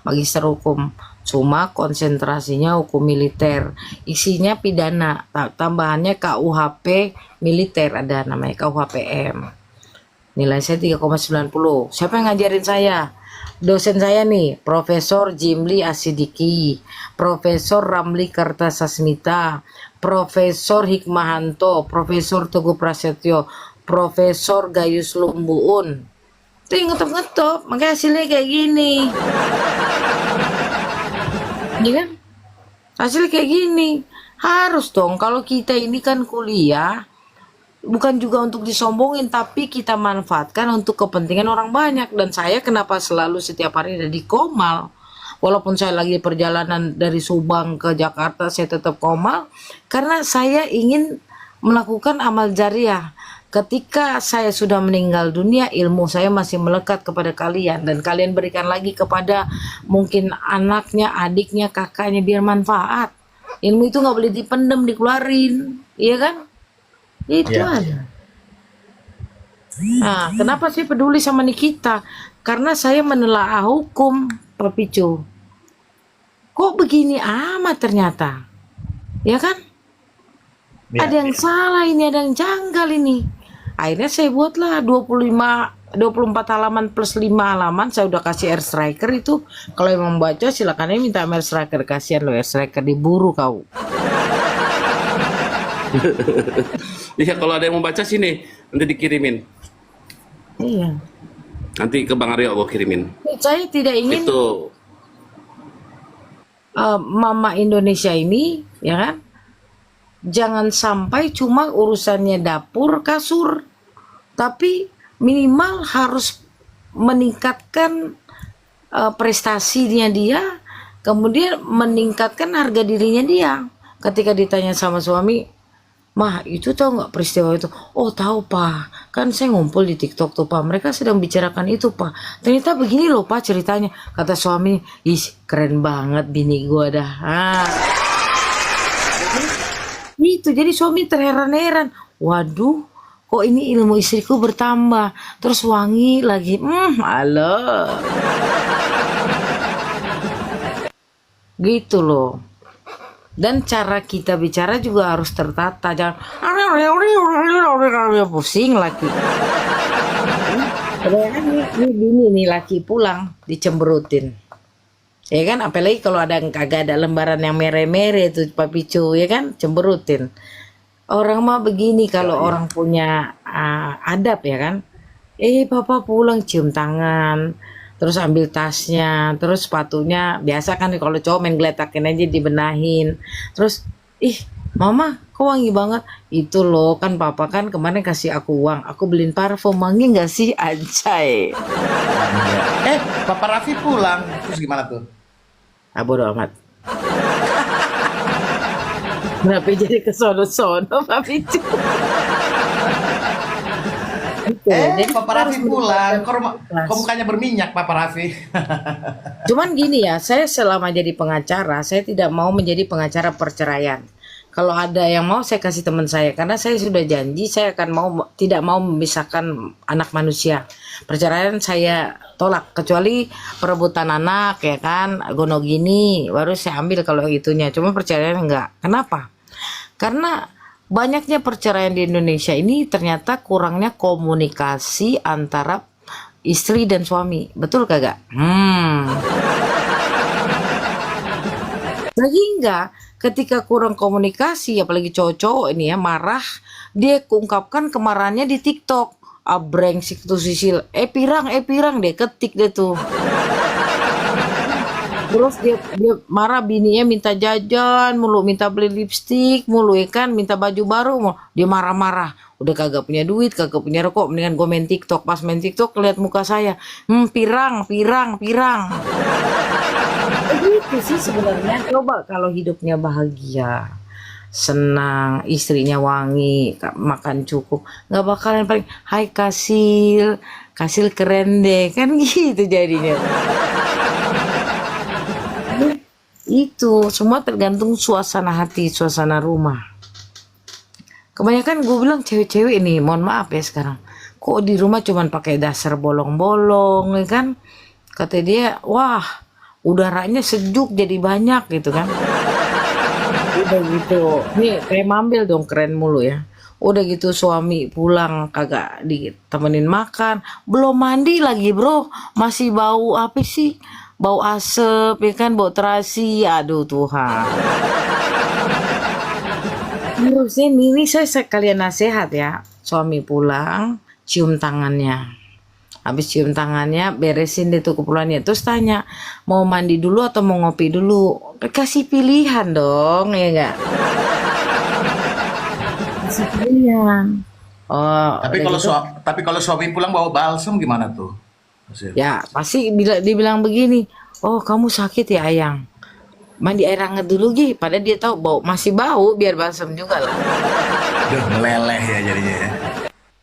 magister hukum, cuma konsentrasinya hukum militer, isinya pidana, tambahannya KUHP militer, ada namanya KUHPM. Nilai saya 3,90. Siapa yang ngajarin saya? Dosen saya nih, Profesor Jimli Asidiki, Profesor Ramli Kartasasmita, Profesor Hikmahanto, Profesor Teguh Prasetyo, Profesor Gayus Lumbuun. Itu yang ngetop-ngetop, makanya hasilnya kayak gini. Iya kan? Hasilnya kayak gini. Harus dong, kalau kita ini kan kuliah bukan juga untuk disombongin, tapi kita manfaatkan untuk kepentingan orang banyak. Dan saya kenapa selalu setiap hari ada di Komal, walaupun saya lagi perjalanan dari Subang ke Jakarta saya tetap Komal, karena saya ingin melakukan amal jariah. Ketika saya sudah meninggal dunia, ilmu saya masih melekat kepada kalian, dan kalian berikan lagi kepada mungkin anaknya, adiknya, kakaknya, biar manfaat. Ilmu itu nggak boleh dipendam, dikeluarin, iya kan? Itu aja. Nah, kenapa sih peduli sama Nikita? Karena saya menelaah hukum, Pak Picu. Kok begini amat ternyata? Ya kan? Ada yang salah ini, ada yang janggal ini. Akhirnya saya buatlah 24 halaman plus 5 halaman. Saya udah kasih air striker itu. Kalau yang membaca silakan aja minta air striker. Kasihan lo, air striker diburu kau. Iya, kalau ada yang mau baca sini nanti dikirimin. Iya. Nanti ke Bang Aryo gue kirimin. Saya tidak ingin Itu mama Indonesia ini, ya kan, jangan sampai cuma urusannya dapur kasur, tapi minimal harus meningkatkan prestasinya dia, kemudian meningkatkan harga dirinya dia. Ketika ditanya sama suami, "Mah, itu tahu nggak peristiwa itu?" "Oh tahu Pak, kan saya ngumpul di TikTok tuh Pak, mereka sedang bicarakan itu Pak. Ternyata begini loh Pak ceritanya." Kata suami, "Ih keren banget bini gua dah." Itu jadi suami terheran-heran, waduh kok ini ilmu istriku bertambah, terus wangi lagi, alah. Gitu loh. Dan cara kita bicara juga harus tertata, jangan pusing laki. Ini bini nih laki pulang dicemberutin, ya kan, apalagi kalau ada kagak ada lembaran yang mere-mere tuh Pak Picu, ya kan, cemberutin. Orang mah begini kalau orang punya adab, ya kan, papa pulang cium tangan, terus ambil tasnya, terus sepatunya, biasa kan kalau cowok main geletakin aja dibenahin, terus mama kok wangi banget, itu loh kan papa kan kemarin kasih aku uang, aku beliin parfum, wangi nggak sih, anjay. Papa Raffi pulang, terus gimana tuh? Bodo amat. Kenapa jadi ke sono-sono Pak Picu? Jadi Papa Raffi pulang, kok mukanya berminyak Papa Raffi? Cuman gini ya, saya selama jadi pengacara, saya tidak mau menjadi pengacara perceraian. Kalau ada yang mau saya kasih teman saya, karena saya sudah janji saya akan tidak mau memisahkan anak manusia. Perceraian saya tolak, kecuali perebutan anak, ya kan, gono gini baru saya ambil kalau itunya. Cuma perceraian enggak. Kenapa? Karena banyaknya perceraian di Indonesia ini ternyata kurangnya komunikasi antara istri dan suami. Betul kagak? Sehingga ketika kurang komunikasi, apalagi cowok-cowok ini ya marah, dia ungkapkan kemarahannya di TikTok. Brengsek tuh Sisil, pirang dia ketik deh tuh. Terus dia marah, bininya minta jajan mulu, minta beli lipstik mulu, ya kan, minta baju baru mulu. Dia marah-marah, udah kagak punya duit, kagak punya rokok, mendingan gue main TikTok. Pas main TikTok lihat muka saya, pirang. Begitu sih sebenarnya. Coba kalau hidupnya bahagia, senang, istrinya wangi, makan cukup, nggak bakalan paling hai Kasil keren deh, kan gitu jadinya. Itu semua tergantung suasana hati, suasana rumah. Kebanyakan gue bilang cewek-cewek ini, mohon maaf ya sekarang, kok di rumah cuman pakai dasar bolong-bolong, ya kan, kata dia, wah udaranya sejuk jadi banyak gitu kan. Udah gitu, nih kayak Mambel dong, keren mulu ya. Udah gitu suami pulang kagak ditemenin makan, belum mandi lagi bro, masih bau apa sih, bau asep, ya kan, bau terasi, aduh Tuhan. Harusnya ini saya sekalian nasihat ya, suami pulang cium tangannya, habis cium tangannya beresin deh tuh keperluannya, terus tanya mau mandi dulu atau mau ngopi dulu, kasih pilihan dong, ya enggak? Kasih pilihan. Tapi kalau suami pulang bawa balsam gimana tuh? Ya pasti dibilang begini, oh kamu sakit ya Ayang, mandi air hangat dulu Gi, padahal dia tahu masih bau, biar balsam juga lah. Meleleh ya jadinya ya.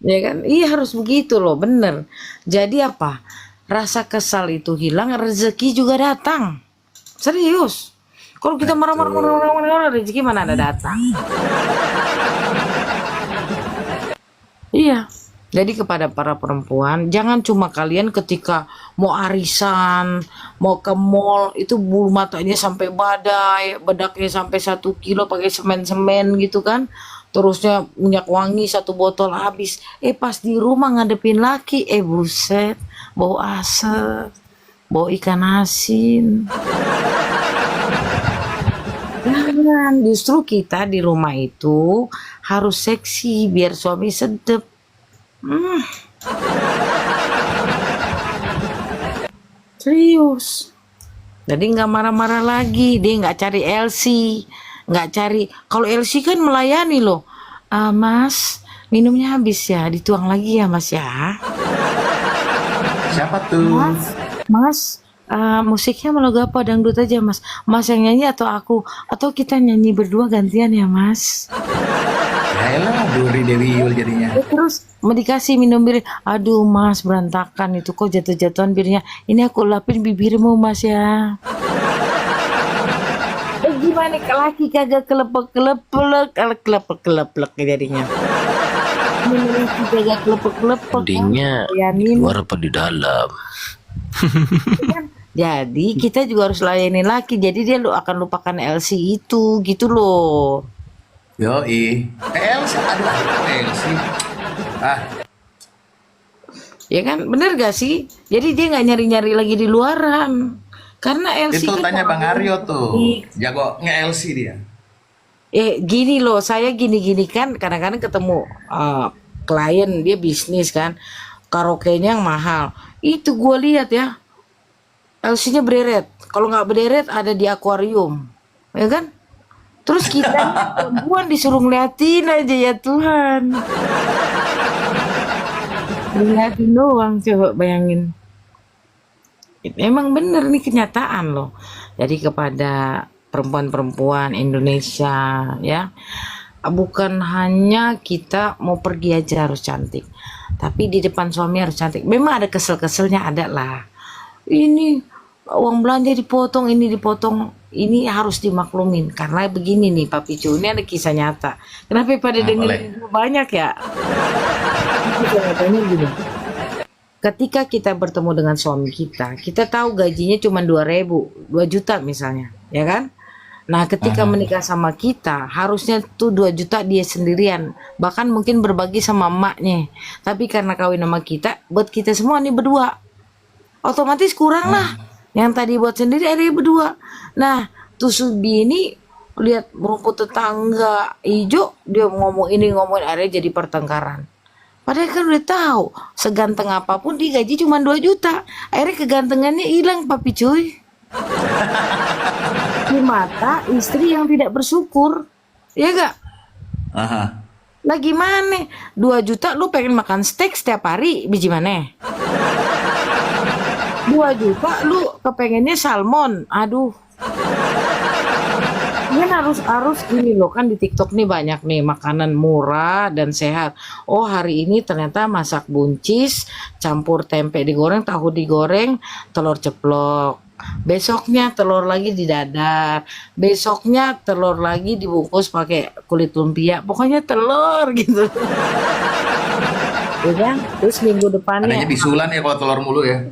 Ya kan, iya harus begitu loh, bener. Jadi apa, rasa kesal itu hilang, rezeki juga datang. Serius. Kalau kita marah-marah rezeki mana ada datang. Iya. Jadi kepada para perempuan, jangan cuma kalian ketika mau arisan, mau ke mall, itu bulu matanya sampai badai, bedaknya sampai 1 kilo pakai semen-semen gitu kan. Terusnya minyak wangi 1 botol habis. Pas di rumah ngadepin laki, buset, bau asap, bau ikan asin. Jangan, justru kita di rumah itu harus seksi biar suami sedep. Serius. Jadi nggak marah-marah lagi, dia nggak cari LC, nggak cari. Kalau LC kan melayani loh. Mas, minumnya habis ya, dituang lagi ya Mas ya. Siapa tuh? Mas, musiknya mau lagu apa? Dangdut aja Mas. Mas yang nyanyi atau aku? Atau kita nyanyi berdua gantian ya Mas? Yaelah, Duri Dewi Yul jadinya. Ya, terus mau dikasih minum bir. Aduh Mas, berantakan itu kok jatuh-jatuhan birnya. Ini aku lapin bibirmu Mas ya. Gimana laki kagak kelepek jadinya. Laki kagak kelepek. Mendingnya di luar apa di dalam? Jadi kita juga harus layani laki. Jadi dia akan lupakan LC itu gitu loh. Yoi. LC, aduh, LC. Ya kan, bener gak sih? Jadi dia nggak nyari-nyari lagi di luaran. Karena LC Itu kan tanya Bang Aryo tuh. Ih. Jago nge-LC dia. Gini loh, saya gini kan kadang-kadang ketemu klien dia bisnis kan, karaoke-nya yang mahal. Itu gue lihat ya, LC-nya berderet. Kalau nggak berderet ada di akuarium, ya kan? Terus kita perempuan disuruh ngeliatin aja ya Tuhan. Ngeliatin doang, coba bayangin. Emang bener nih kenyataan loh. Jadi kepada perempuan-perempuan Indonesia ya, bukan hanya kita mau pergi aja harus cantik, tapi di depan suami harus cantik. Memang ada kesel-keselnya, ada lah. Ini uang belanja dipotong, ini dipotong, ini harus dimaklumin. Karena begini nih Pak Picu, ini ada kisah nyata. Kenapa pada dengerin banyak ya? Kisah nyatanya gini. Ketika kita bertemu dengan suami kita tahu gajinya cuma 2 juta misalnya, ya kan? Nah, ketika menikah sama kita, harusnya tuh 2 juta dia sendirian, bahkan mungkin berbagi sama emaknya. Tapi karena kawin sama kita, buat kita semua nih berdua, otomatis kurang lah. Yang tadi buat sendiri ada berdua. Nah, tuh Subi ini lihat rumput tetangga hijau, dia ngomong ini ngomong akhirnya jadi pertengkaran. Padahal kan udah tahu, seganteng apapun digaji cuma 2 juta. Akhirnya kegantengannya hilang papi cuy. Di mata istri yang tidak bersyukur. Ya gak? Lah gimana? 2 juta lu pengen makan steak setiap hari, biji mana? 2 juta lu kepengennya salmon. Aduh. Kan harus gini loh, kan di TikTok nih banyak nih makanan murah dan sehat. Oh, hari ini ternyata masak buncis campur tempe digoreng, tahu digoreng, telur ceplok. Besoknya telur lagi didadar. Besoknya telur lagi dibungkus pakai kulit lumpia. Pokoknya telur gitu. Ya kan? Terus minggu depannya Adanya bisulan ya kalau telur mulu ya.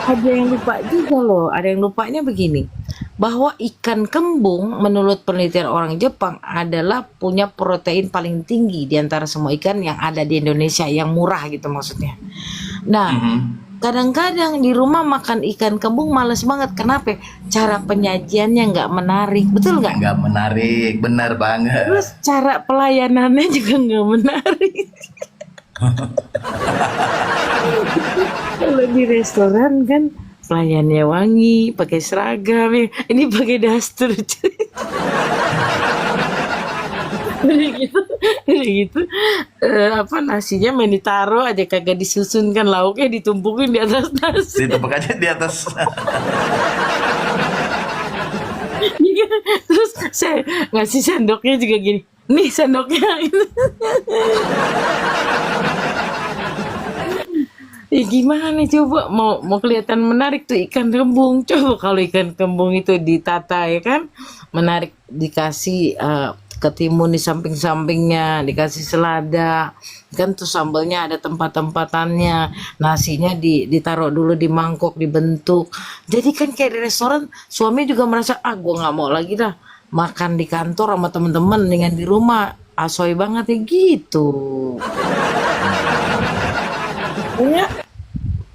Ada yang lupa juga loh, ada yang lupanya begini, bahwa ikan kembung menurut penelitian orang Jepang adalah punya protein paling tinggi di antara semua ikan yang ada di Indonesia, yang murah gitu maksudnya. Nah, kadang-kadang di rumah makan ikan kembung males banget. Kenapa? Cara penyajiannya nggak menarik, betul nggak? Nggak menarik, benar banget. Terus cara pelayanannya juga nggak menarik. Kalau di restoran kan pelayannya wangi, pakai seragam, ini pakai daster. Udah gitu, apa nasinya main ditaruh aja, kagak disusun kan, lauknya ditumpukin di atas nasi. Ditumpuk aja di atas. Terus saya ngasih sendoknya juga gini, nih sendoknya. Ya gimana coba mau kelihatan menarik tuh ikan kembung. Coba kalau ikan kembung itu ditata ya kan, menarik, dikasih ketimun di samping-sampingnya, dikasih selada kan, tuh sambalnya ada tempat-tempatannya, nasinya ditaruh dulu di mangkok, dibentuk. Jadi kan kayak di restoran, suami juga merasa gue nggak mau lagi dah makan di kantor sama temen-temen, dengan di rumah asoy banget ya gitu. Ya,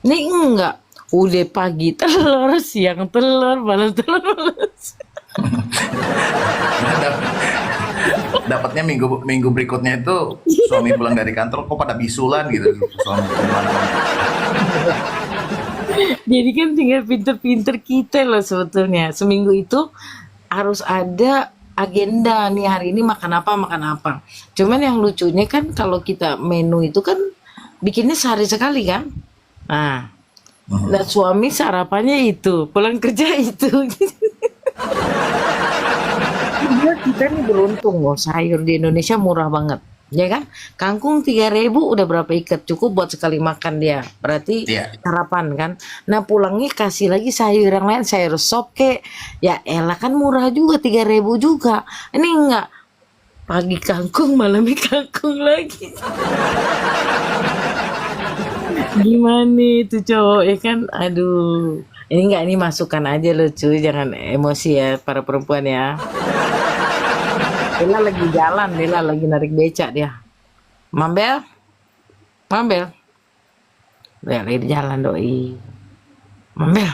nih enggak, udah pagi telur, siang telur, malam telur. dapatnya minggu berikutnya itu suami pulang dari kantor kok pada bisulan gitu suami pulang. Jadi kan tinggal pinter-pinter kita loh sebetulnya. Seminggu itu harus ada agenda nih, hari ini makan apa. Cuman yang lucunya kan kalau kita menu itu kan bikinnya sehari sekali kan. Nah, dan suami sarapannya itu, pulang kerja itu. Kita nih beruntung loh, sayur di Indonesia murah banget. Ya kan? Kangkung 3.000 udah berapa ikat, cukup buat sekali makan dia. Berarti sarapan kan. Nah, pulangnya kasih lagi sayur yang lain, sayur sop kek. Ya elah kan murah juga 3.000 juga. Ini enggak. Pagi kangkung, malamnya kangkung lagi. Gimana itu cowok ya kan? Aduh. Ini enggak, ini masukan aja loh cuy, jangan emosi ya para perempuan ya. Bella lagi jalan, Bella lagi narik becak dia. Mambel? Bella lagi di jalan doi. Mambel?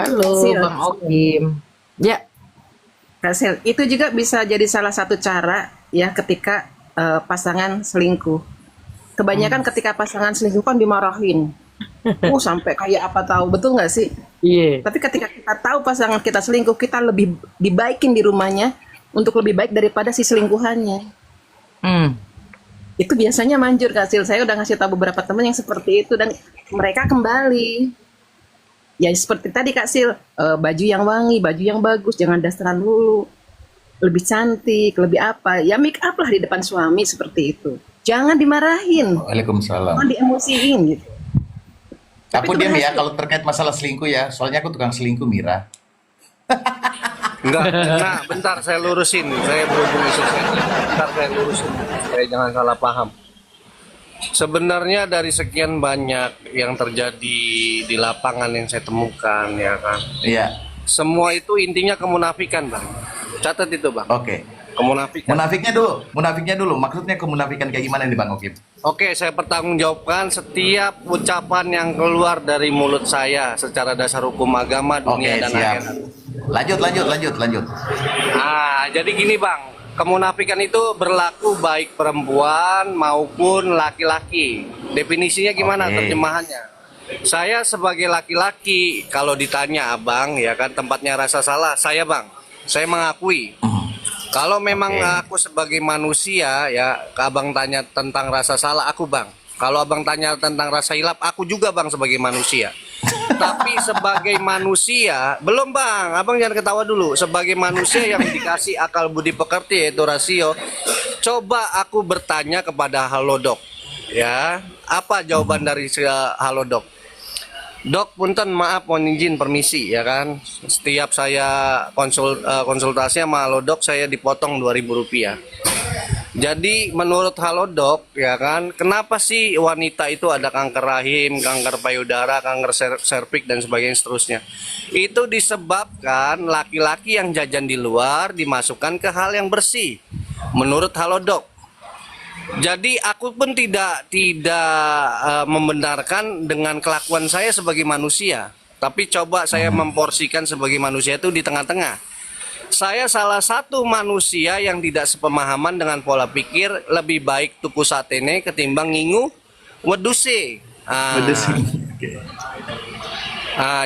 Halo Sil. Bang Okim. Ya. Hasil itu juga bisa jadi salah satu cara ya ketika pasangan selingkuh. Kebanyakan ketika pasangan selingkuh kan dimarahin. Sampai kayak apa tahu, betul nggak sih? Iya. Tapi ketika kita tahu pasangan kita selingkuh, kita lebih dibaikin di rumahnya untuk lebih baik daripada si selingkuhannya. Itu biasanya manjur Kak Sil. Saya udah ngasih tahu beberapa teman yang seperti itu dan mereka kembali. Ya seperti tadi Kak Sil, baju yang wangi, baju yang bagus, jangan dasteran dulu. Lebih cantik, lebih apa? Ya make up lah di depan suami seperti itu. Jangan dimarahin. Waalaikumsalam. Jangan diemosiin gitu. Aku diam ya kalau terkait masalah selingkuh ya, soalnya aku tukang selingkuh Mira. Enggak, nah bentar saya lurusin, saya berhubung isu saya. Bentar saya lurusin, supaya jangan salah paham. Sebenarnya dari sekian banyak yang terjadi di lapangan yang saya temukan ya kan. Iya. Semua itu intinya kemunafikan Bang. Catat itu Bang. Oke. Kemunafikan. Munafiknya dulu. Maksudnya kemunafikan kayak gimana nih Bang Okim? Oke, saya pertanggungjawabkan setiap ucapan yang keluar dari mulut saya secara dasar hukum agama, dunia dan siap. akhirat. Lanjut. Jadi gini Bang, kemunafikan itu berlaku baik perempuan maupun laki-laki. Definisinya gimana terjemahannya? Saya sebagai laki-laki kalau ditanya Abang ya kan tempatnya rasa salah, saya mengakui. Kalau memang aku sebagai manusia ya, Abang tanya tentang rasa salah, aku Bang. Kalau Abang tanya tentang rasa hilap, aku juga Bang sebagai manusia. Tapi sebagai manusia, belum Bang, Abang jangan ketawa dulu. Sebagai manusia yang dikasih akal budi pekerti yaitu rasio, coba aku bertanya kepada Halodoc. Ya, apa jawaban dari Halodoc? Dok, punten maaf, mohon izin permisi ya kan. Setiap saya konsultasi sama Halodoc saya dipotong Rp2.000. Jadi menurut Halodoc ya kan, kenapa sih wanita itu ada kanker rahim, kanker payudara, kanker serviks dan sebagainya seterusnya? Itu disebabkan laki-laki yang jajan di luar dimasukkan ke hal yang bersih. Menurut Halodoc. Jadi aku pun tidak membenarkan dengan kelakuan saya sebagai manusia. Tapi coba saya memporsikan sebagai manusia itu di tengah-tengah. Saya salah satu manusia yang tidak sepemahaman dengan pola pikir lebih baik tuku satene ketimbang ngingu weduse.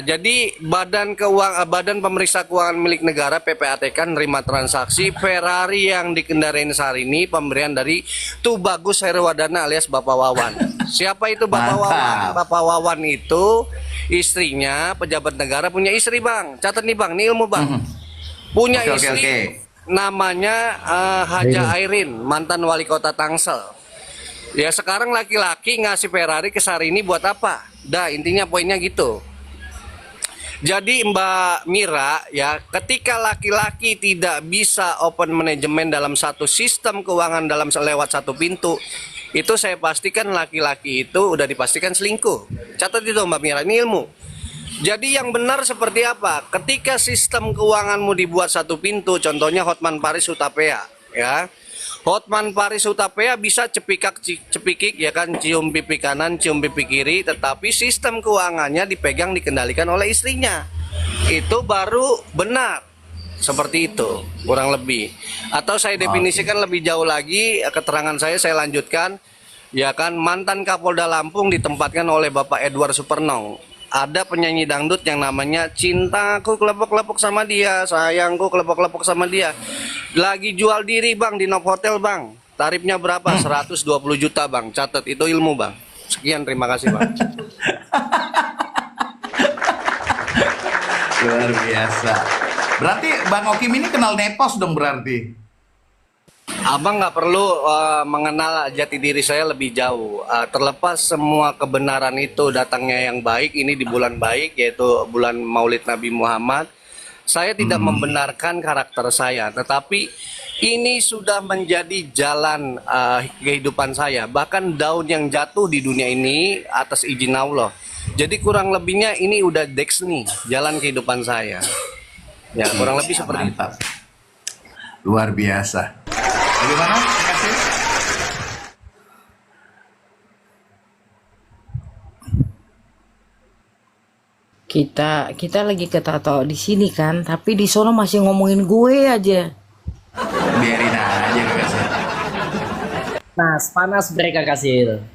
Jadi Badan Pemeriksa Keuangan Milik Negara PPATK nerima transaksi Ferrari yang dikendarain Syahrini pemberian dari Tubagus Herwadana alias Bapak Wawan. Siapa itu Bapak Wawan? Bapak Wawan itu istrinya pejabat negara, punya istri Bang. Catat nih Bang, ini ilmu Bang. Punya istri namanya Haja Airin, mantan wali kota Tangsel. Ya sekarang laki-laki ngasih Ferrari ke Syahrini buat apa? Intinya poinnya gitu. Jadi Mbak Mira ya, ketika laki-laki tidak bisa open manajemen dalam satu sistem keuangan lewat satu pintu, itu saya pastikan laki-laki itu udah dipastikan selingkuh. Catat itu Mbak Mira, ini ilmu. Jadi yang benar seperti apa? Ketika sistem keuanganmu dibuat satu pintu, contohnya Hotman Paris Hutapea ya. Hotman Paris Hutapea bisa cepikik ya kan, cium pipi kanan, cium pipi kiri, tetapi sistem keuangannya dikendalikan oleh istrinya. itu baru benar. Seperti itu, kurang lebih. Atau saya definisikan lebih jauh lagi, keterangan saya lanjutkan. Ya kan, mantan Kapolda Lampung ditempatkan oleh Bapak Edward Supernong. Ada penyanyi dangdut yang namanya Cintaku Kelepok-kelepok sama dia, Sayangku Kelepok-kelepok sama dia. Lagi jual diri bang di Novotel bang. Tarifnya berapa? 120 juta bang. Catat, itu ilmu bang. Sekian, terima kasih bang. Luar biasa. Berarti Bang Okim ini kenal Nepos dong berarti? Abang nggak perlu mengenal jati diri saya lebih jauh. Terlepas semua kebenaran itu datangnya yang baik, ini di bulan baik, yaitu bulan Maulid Nabi Muhammad. Saya tidak membenarkan karakter saya, tetapi ini sudah menjadi jalan kehidupan saya. Bahkan daun yang jatuh di dunia ini atas izin Allah. Jadi kurang lebihnya ini udah destiny, jalan kehidupan saya. Ya, kurang lebih seperti itu. Luar biasa. Bagaimana? Terima kasih. Kita lagi ketawa di sini kan, tapi di sono masih ngomongin gue aja. Biarin aja Kak Kasil. Panas mereka Kasil.